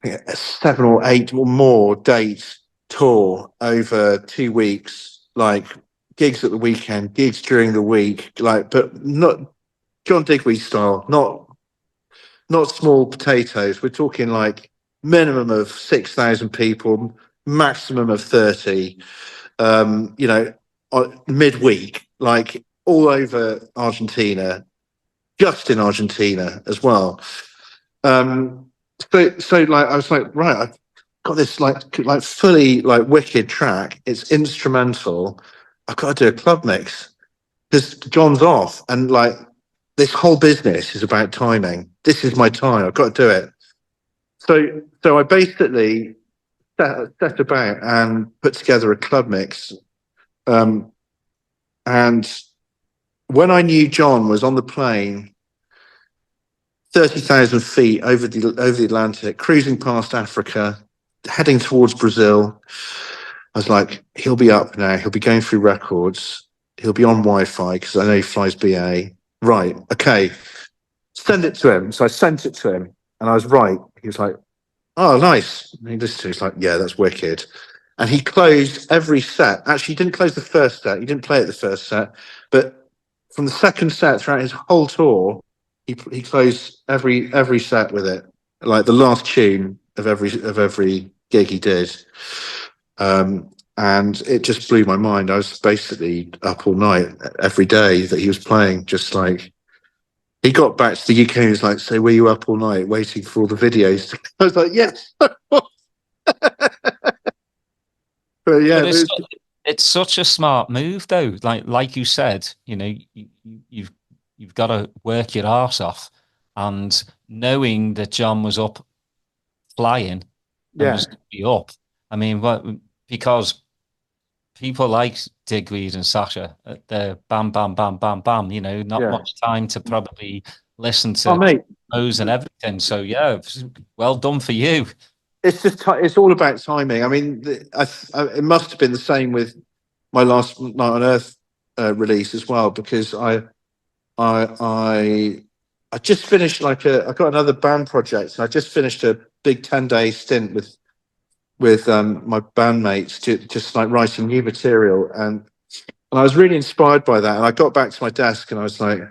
I think, 7 or 8 or more date tour over 2 weeks, like gigs at the weekend, gigs during the week, like, but not John Digweed style, not small potatoes. We're talking like minimum of 6,000 people, maximum of 30, you know, midweek, like all over Argentina, just in Argentina as well. So like, I was like, right, I've got this like fully like wicked track. It's instrumental. I've got to do a club mix because John's off, and like, this whole business is about timing. This is my time. I've got to do it. So I basically set about and put together a club mix. And when I knew John was on the plane, 30,000 feet over the Atlantic, cruising past Africa, heading towards Brazil, I was like, he'll be up now. He'll be going through records. He'll be on Wi-Fi because I know he flies BA. Right. Okay. Send it to him. So I sent it to him, and I was right. He was like, oh, nice. And he listened to it. He's like, yeah, that's wicked. And he closed every set. Actually, he didn't close the first set. He didn't play it the first set. But from the second set throughout his whole tour, he closed every set with it, like the last tune of every gig he did. And it just blew my mind. I was basically up all night every day that he was playing, just like, he got back to the UK and he was like, so were you up all night waiting for all the videos? I was like, yes. But yeah, But it's such a smart move, though. Like you said, you know, you've got to work your arse off, and knowing that John was up flying and yeah, was going to be up. I mean, because people like Digweed and Sasha, they're bam, bam, bam, bam, bam. You know, not Yeah. much time to probably listen Oh, to mate, those and everything. So yeah, well done for you. it's just it's all about timing. I mean, it must have been the same with my last Night on Earth release as well, because I I just finished I got another band project, and I just finished a big 10-day stint with my bandmates, just like writing new material, and I was really inspired by that. And I got back to my desk and I was like,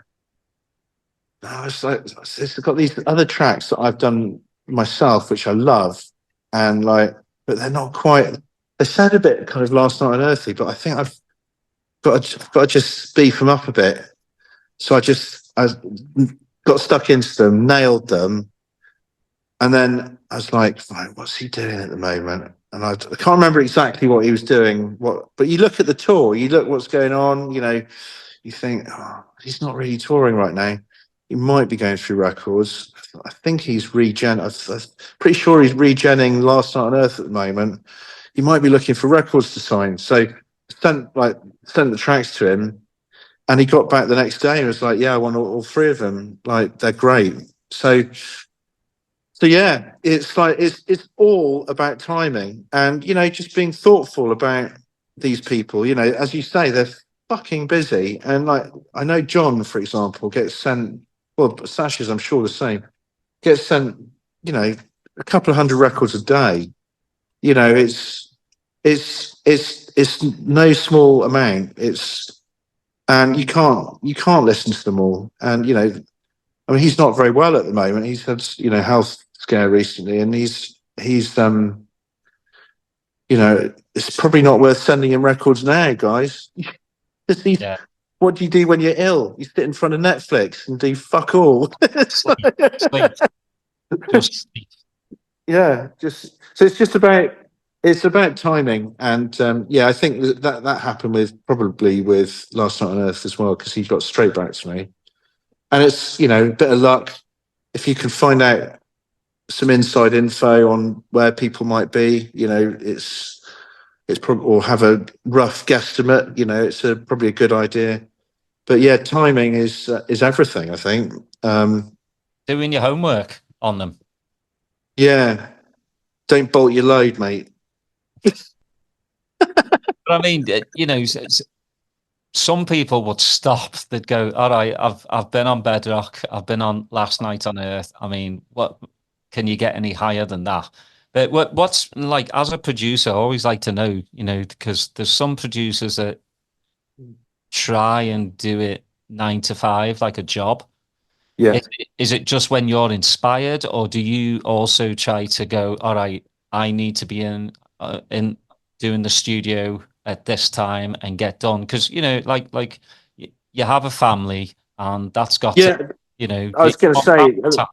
it's got these other tracks that I've done myself, which I love, and like, but they're not quite. They sound a bit kind of Last Night on Earthy, but I think I've got to just beef them up a bit. So I got stuck into them, nailed them, and then I was like, right, what's he doing at the moment? And I can't remember exactly what he was doing. But you look at the tour, you look what's going on. You know, you think, oh, he's not really touring right now. He might be going through records. I think he's I'm pretty sure he's regenning Last Night on Earth at the moment. He might be looking for records to sign. So sent the tracks to him, and he got back the next day and was like, yeah, I want all three of them. Like, they're great. So yeah, it's like it's all about timing, and you know, just being thoughtful about these people. You know, as you say, they're fucking busy, and like I know John, for example, gets sent. Well, Sasha's, I'm sure, the same. Gets sent, you know, a couple of hundred records a day. You know, it's no small amount. And you can't listen to them all. And you know, I mean, he's not very well at the moment. He's had, you know, health scare recently, and he's you know, it's probably not worth sending him records now, guys. Yeah. What do you do when you're ill? You sit in front of Netflix and do fuck all. Sleep. Just sleep. Yeah, just so it's about timing, and yeah, I think that happened probably with Last Night on Earth as well, because he got straight back to me, and it's, you know, a bit of luck if you can find out some inside info on where people might be. You know, it's probably, or have a rough guesstimate. You know, it's probably a good idea. But yeah, timing is everything, I think. Doing your homework on them. Yeah, don't bolt your load, mate. But I mean, you know, some people would stop. They'd go, "All right, I've been on Bedrock. I've been on Last Night on Earth. I mean, what can you get any higher than that?" But what's like, as a producer, I always like to know, you know, because there's some producers that try and do it 9 to 5 like a job. Yeah. Is it just when you're inspired, or do you also try to go, all right, I need to be in doing the studio at this time and get done? Because, you know, like you have a family, and that's got Yeah, to, you know, I was going to say time.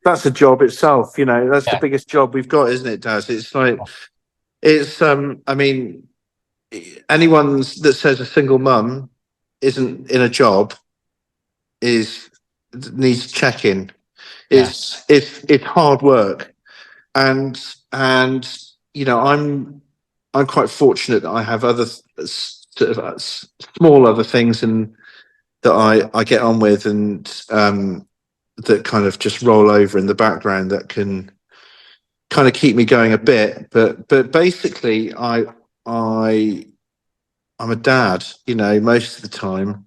that's a job itself. You know, that's the Yeah, biggest job we've got, isn't it, Daz? It's like I mean, anyone that says a single mum isn't in a job is needs checking. yeah, It's hard work, and you know, I'm quite fortunate that I have other sort of small other things and that I get on with, and that kind of just roll over in the background that can kind of keep me going a bit. But basically, I'm a dad, you know, most of the time,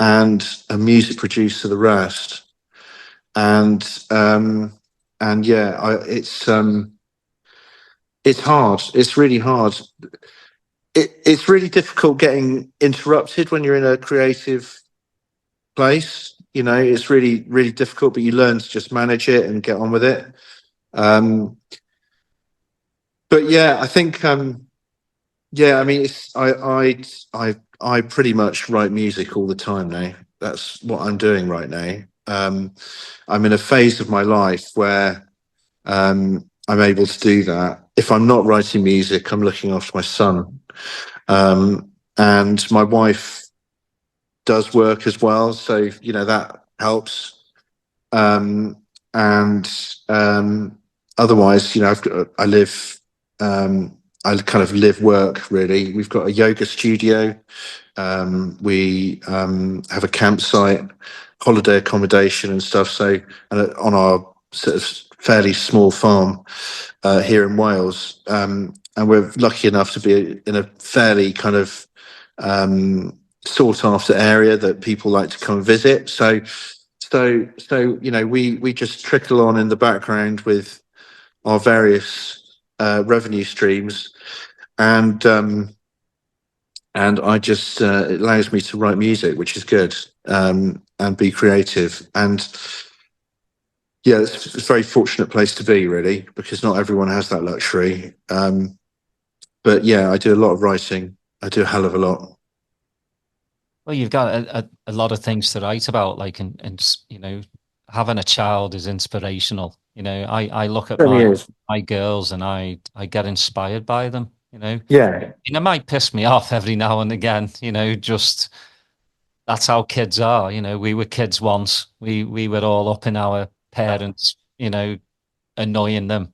and a music producer the rest. And yeah, it's hard. It's really hard. It's really difficult getting interrupted when you're in a creative place. You know, it's really, really difficult, but you learn to just manage it and get on with it. But yeah, I think, yeah, I mean, I pretty much write music all the time now. That's what I'm doing right now. I'm in a phase of my life where I'm able to do that. If I'm not writing music, I'm looking after my son. And my wife does work as well, so you know that helps. And otherwise, you know, I live I kind of live work really. We've got a yoga studio. We have a campsite, holiday accommodation and stuff. So on our sort of fairly small farm here in Wales, and we're lucky enough to be in a fairly kind of sought after area that people like to come and visit. So we just trickle on in the background with our various revenue streams, and I just it allows me to write music, which is good, and be creative. And yeah, it's a very fortunate place to be, really, because not everyone has that luxury. But yeah, I do a lot of writing. I do a hell of a lot. Well, you've got a lot of things to write about, like, and having a child is inspirational. I look at my girls and I get inspired by them. Yeah. It might piss me off every now and again. Just that's how kids are. We were kids once. We were all up in our parents. Annoying them.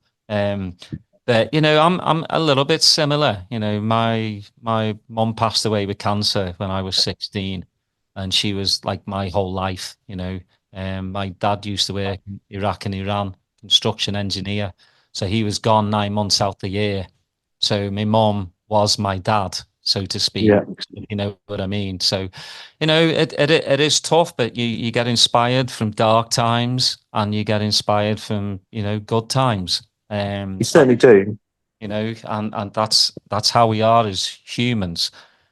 But I'm a little bit similar. My mum passed away with cancer when I was 16, and she was like my whole life. My dad used to work in Iraq and Iran, construction engineer, so he was gone 9 months out the year. So my mum was my dad, so to speak. Yeah. You know what I mean? So, it is tough, but you get inspired from dark times, and you get inspired from good times. You certainly do. And that's how we are as humans.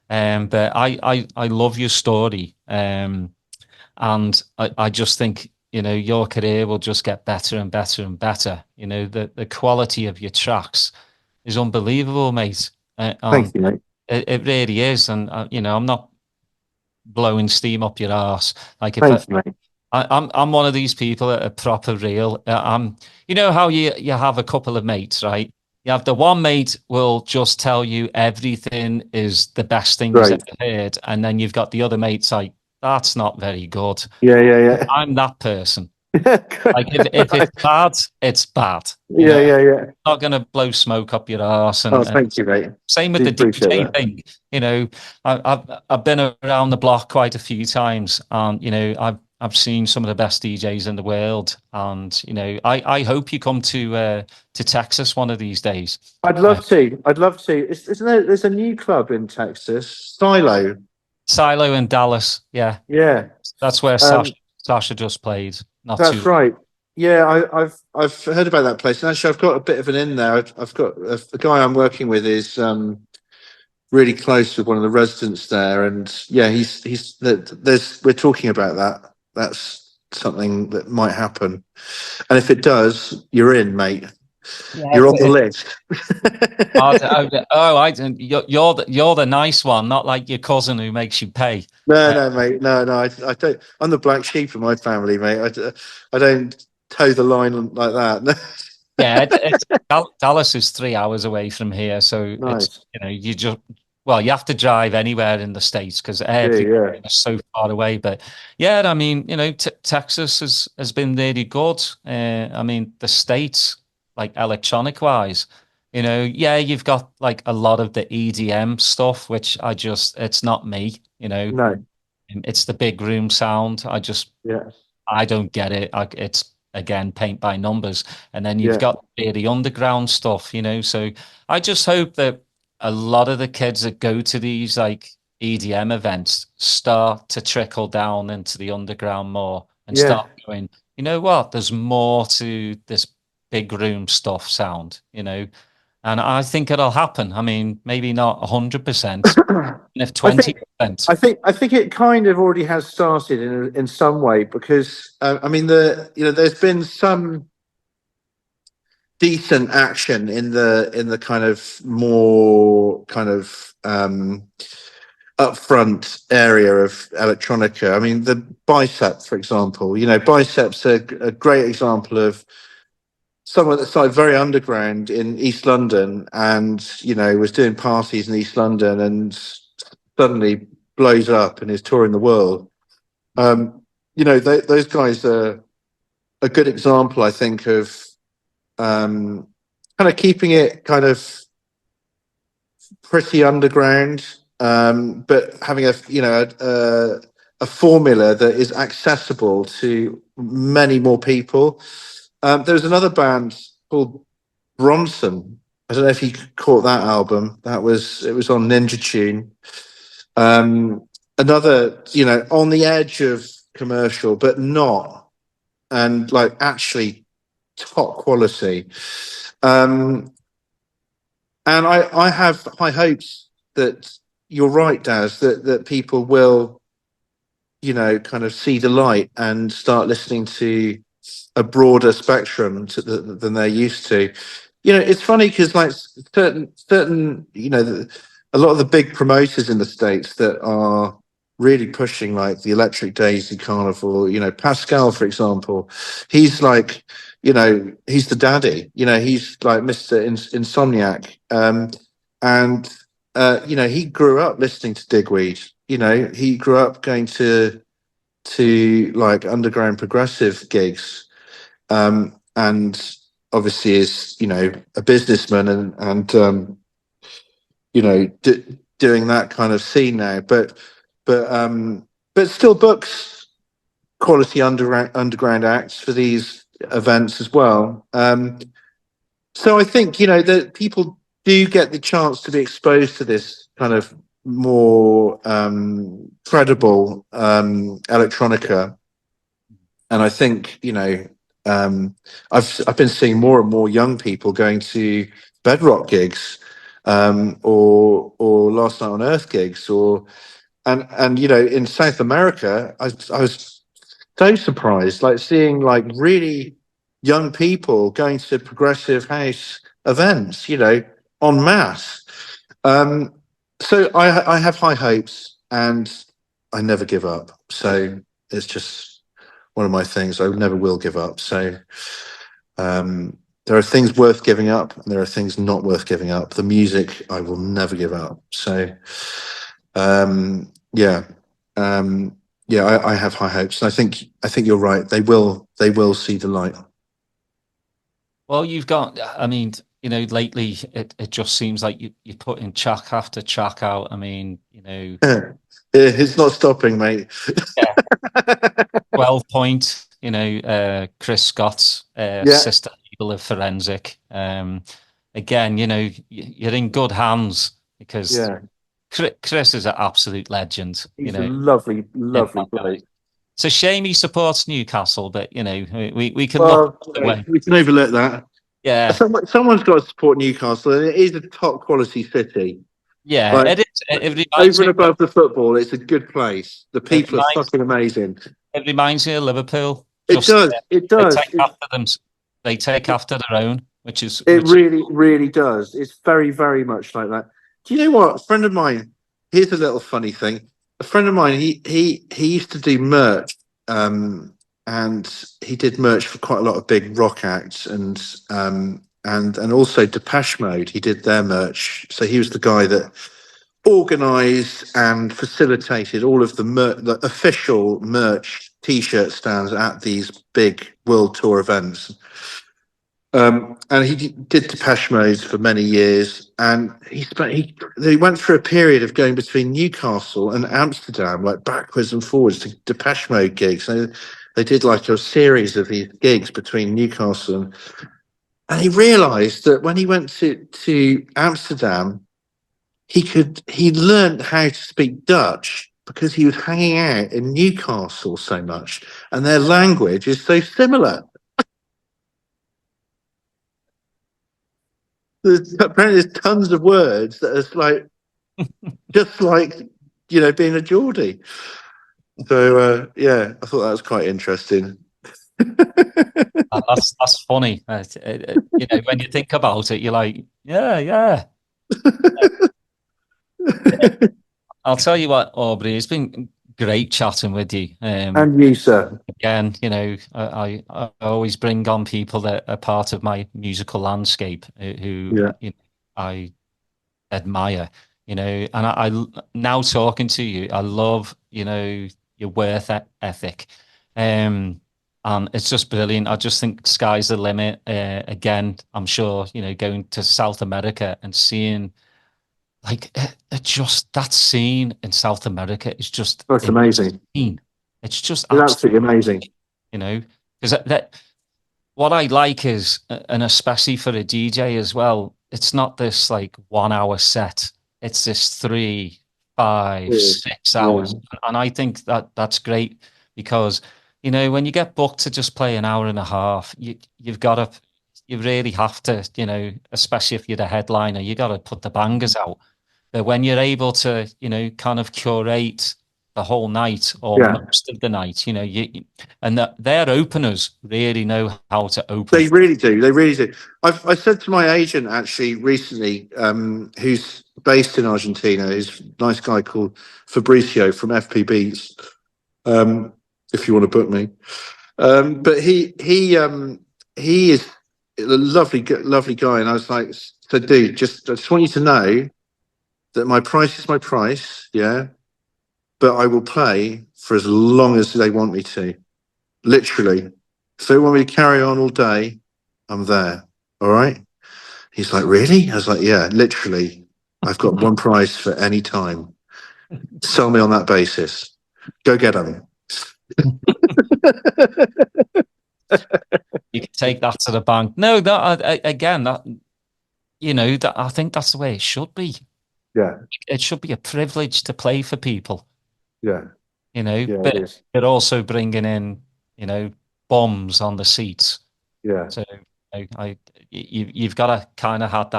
But I love your story. And I just think, your career will just get better and better and better. The quality of your tracks is unbelievable, mate. Thank you, mate. It really is. And, I'm not blowing steam up your arse. Like, Thanks, mate. I'm one of these people that are proper real. How you have a couple of mates, right? You have the one mate will just tell you everything is the best thing he's ever heard, and then you've got the other mates like, that's not very good. Yeah. I'm that person. Like, if it's bad, it's bad. Yeah. I'm not going to blow smoke up your arse. And, thank you, mate. Same with the DJ thing. I've been around the block quite a few times, and I've seen some of the best DJs in the world, and I hope you come to Texas one of these days. I'd love to. Isn't there? There's a new club in Texas, Silo in Dallas. Yeah. That's where Sasha just played. That's right. Yeah, I've heard about that place, and actually, I've got a bit of an in there. I've got the guy I'm working with is really close with one of the residents there, and yeah, we're talking about that. That's something that might happen, and if it does, you're in, mate. Yeah, you're on the list. You're the nice one, not like your cousin who makes you pay. No, mate. No. I don't. I'm the black sheep of my family, mate. I don't toe the line like that. Yeah, Dallas is 3 hours away from here, so nice. It's you have to drive anywhere in the States because everything is so far away. But yeah, I mean, Texas has been really good. I mean, the States, like electronic wise, you've got like a lot of the EDM stuff, which it's not me. No, it's the big room sound. I don't get it. It's again paint by numbers, and then you've got the underground stuff. So I just hope that a lot of the kids that go to these like EDM events start to trickle down into the underground more and start going, you know what, there's more to this big room stuff sound, and I think it'll happen. I mean, maybe not 100%, if 20%. I think it kind of already has started in some way, because I mean, there's been some decent action in the kind of more kind of upfront area of electronica. I mean, the Bicep, for example, Bicep's a great example of someone that started very underground in East London, and was doing parties in East London, and suddenly blows up and is touring the world. Those guys are a good example, I think, of kind of keeping it kind of pretty underground, but having a formula that is accessible to many more people. There was another band called Bronson. I don't know if you caught that album. It was on Ninja Tune. Another, on the edge of commercial, but not, and like actually top quality. And I have high hopes that you're right, Daz, that people will, kind of see the light and start listening to a broader spectrum than they're used to. It's funny because like certain, a lot of the big promoters in the States that are really pushing like the Electric Daisy Carnival, Pascal, for example, he's like, he's the daddy, he's like Mr. Insomniac. And he grew up listening to Digweed. He grew up going to like underground progressive gigs, and obviously is a businessman and doing that kind of scene now, but still books quality underground acts for these events as well. So I think that people do get the chance to be exposed to this kind of more credible electronica, and I think I've been seeing more and more young people going to Bedrock gigs, or Last Night on Earth gigs, and in South America, I was so surprised, like seeing like really young people going to progressive house events, en masse. So I have high hopes, and I never give up. So it's just one of my things. I never will give up. So there are things worth giving up, and there are things not worth giving up. The music, I will never give up. So I have high hopes, and I think you're right. They will see the light. Well, you've got, I mean, lately it just seems like you put in track after track out. I mean, it's not stopping, mate. Yeah. 12 Point, Chris Scott's sister label of Forensic. Again, you're in good hands because Chris is an absolute legend. He's a lovely bloke. It's a shame he supports Newcastle, but we can look away. We can overlook that. Yeah, someone's got to support Newcastle, and it is a top quality city. Yeah, like, it is. Over and above the football, it's a good place. The people are fucking amazing. It reminds me of Liverpool. It does. They take after their own, which is really does. It's very, very much like that. Do you know what? A friend of mine. Here's a little funny thing. A friend of mine. He used to do merch, and he did merch for quite a lot of big rock acts, and also Depeche Mode. He did their merch. So he was the guy that organised and facilitated all of the official merch T-shirt stands at these big world tour events. And he did Depeche Mode for many years, and he went through a period of going between Newcastle and Amsterdam, like backwards and forwards to Depeche Mode gigs. So they did like a series of these gigs between Newcastle, and he realised that when he went to Amsterdam, he learned how to speak Dutch because he was hanging out in Newcastle so much, and their language is so similar. Apparently there's tons of words that are like just like being a Geordie. So I thought that was quite interesting. That's funny. When you think about it, you're like, yeah. I'll tell you what, Aubrey, it's been great chatting with you. And you, sir. Again, I always bring on people that are part of my musical landscape who I admire, and I now talking to you, I love, your work ethic. And it's just brilliant. I just think sky's the limit. Again, I'm sure, going to South America and seeing like it just, that scene in South America is just That's amazing. insane. It's just It's absolutely amazing. you know, because that what I like is, and especially for a DJ as well, it's not this like 1 hour set. It's this 3, 5, Yeah. 6 hours. And I think that that's great because, you know, when you get booked to just play an hour and a half, you've got to, you really have to, you know, especially if you're the headliner, you got to put the bangers out. But when you're able to, you know, kind of curate the whole night or Yeah. most of the night, you know, and their openers really know how to open. They really do. They really do. I said to my agent actually recently, who's based in Argentina, who's a nice guy called Fabricio from FPBs. If you want to book me, but he is a lovely guy, and I was like, so dude, I just want you to know that my price is my price, yeah, but I will play for as long as they want me to, literally. If they want me to carry on all day, I'm there. All right. He's like, really? I was like, yeah, literally. I've got one price for any time. Sell me on that basis. Go get them. You can take that to the bank. No, that again, that, you know, that I think that's the way it should be. Yeah. It should be a privilege to play for people. Yeah. You know, Yeah, but also bringing in, you know, bombs on the seats. Yeah. So you've got to kind of have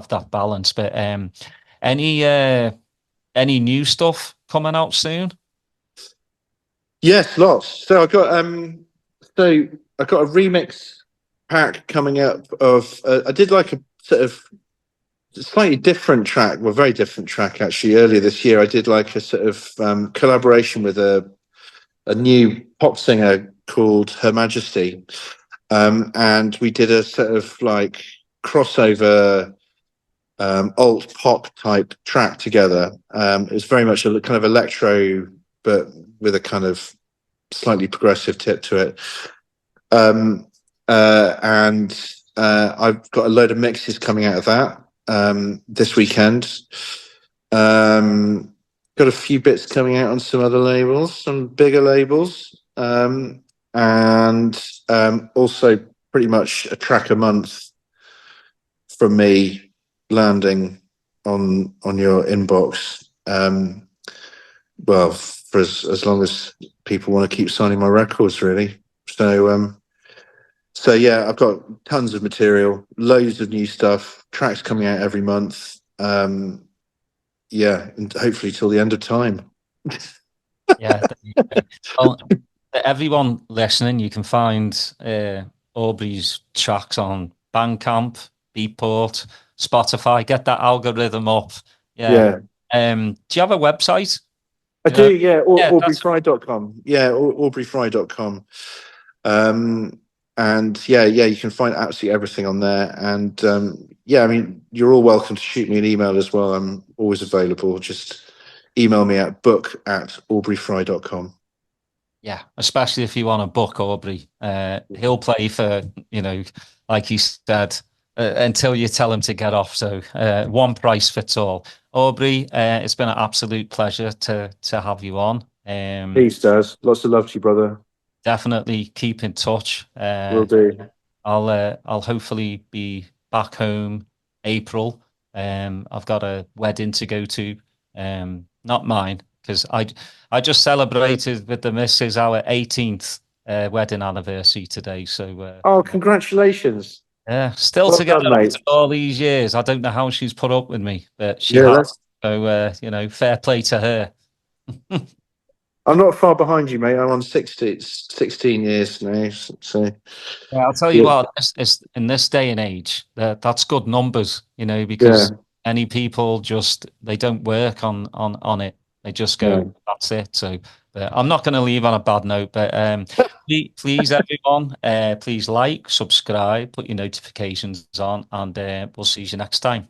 that balance. But any new stuff coming out soon? Yes, lots. So I got a remix pack coming up of I did like a sort of slightly different track, well, very different track actually. Earlier this year, I did like a sort of collaboration with a new pop singer called Her Majesty, and we did a sort of like crossover alt pop type track together. It was very much a kind of electro, but with a kind of slightly progressive tip to it. And I've got a load of mixes coming out of that this weekend. Got a few bits coming out on some other labels, some bigger labels, and also pretty much a track a month from me landing on your inbox. Well, for as long as people want to keep signing my records, really. So yeah, I've got tons of material, loads of new stuff, tracks coming out every month. Yeah, and hopefully till the end of time. Yeah. Well, everyone listening, you can find Aubrey's tracks on Bandcamp, Beatport, Spotify. Get that algorithm up. Yeah. Do you have a website? I do, yeah. Aubreyfry.com. Yeah, aubreyfry.com. And yeah, you can find absolutely everything on there. And yeah, I mean, you're all welcome to shoot me an email as well. I'm always available. Just email me at book@aubreyfry.com. Yeah, especially if you want to book Aubrey. He'll play for, you know, like he said, until you tell him to get off. So one price fits all. Aubrey, it's been an absolute pleasure to have you on. Peace, Daz. Lots of love to you, brother. Definitely keep in touch. Will do. I'll hopefully be back home April. I've got a wedding to go to. Not mine, because I just celebrated with the missus our 18th wedding anniversary today. So oh, congratulations! Yeah, still well together done, after all these years. I don't know how she's put up with me, but she Yeah, has. So you know, fair play to her. I'm not far behind you, mate. I'm on 16 years now. So Yeah, I'll tell you what, it's in this day and age, that's good numbers, you know, because any people just, they don't work on it. They just go, that's it. So I'm not going to leave on a bad note, but please everyone, please like, subscribe, put your notifications on, and we'll see you next time.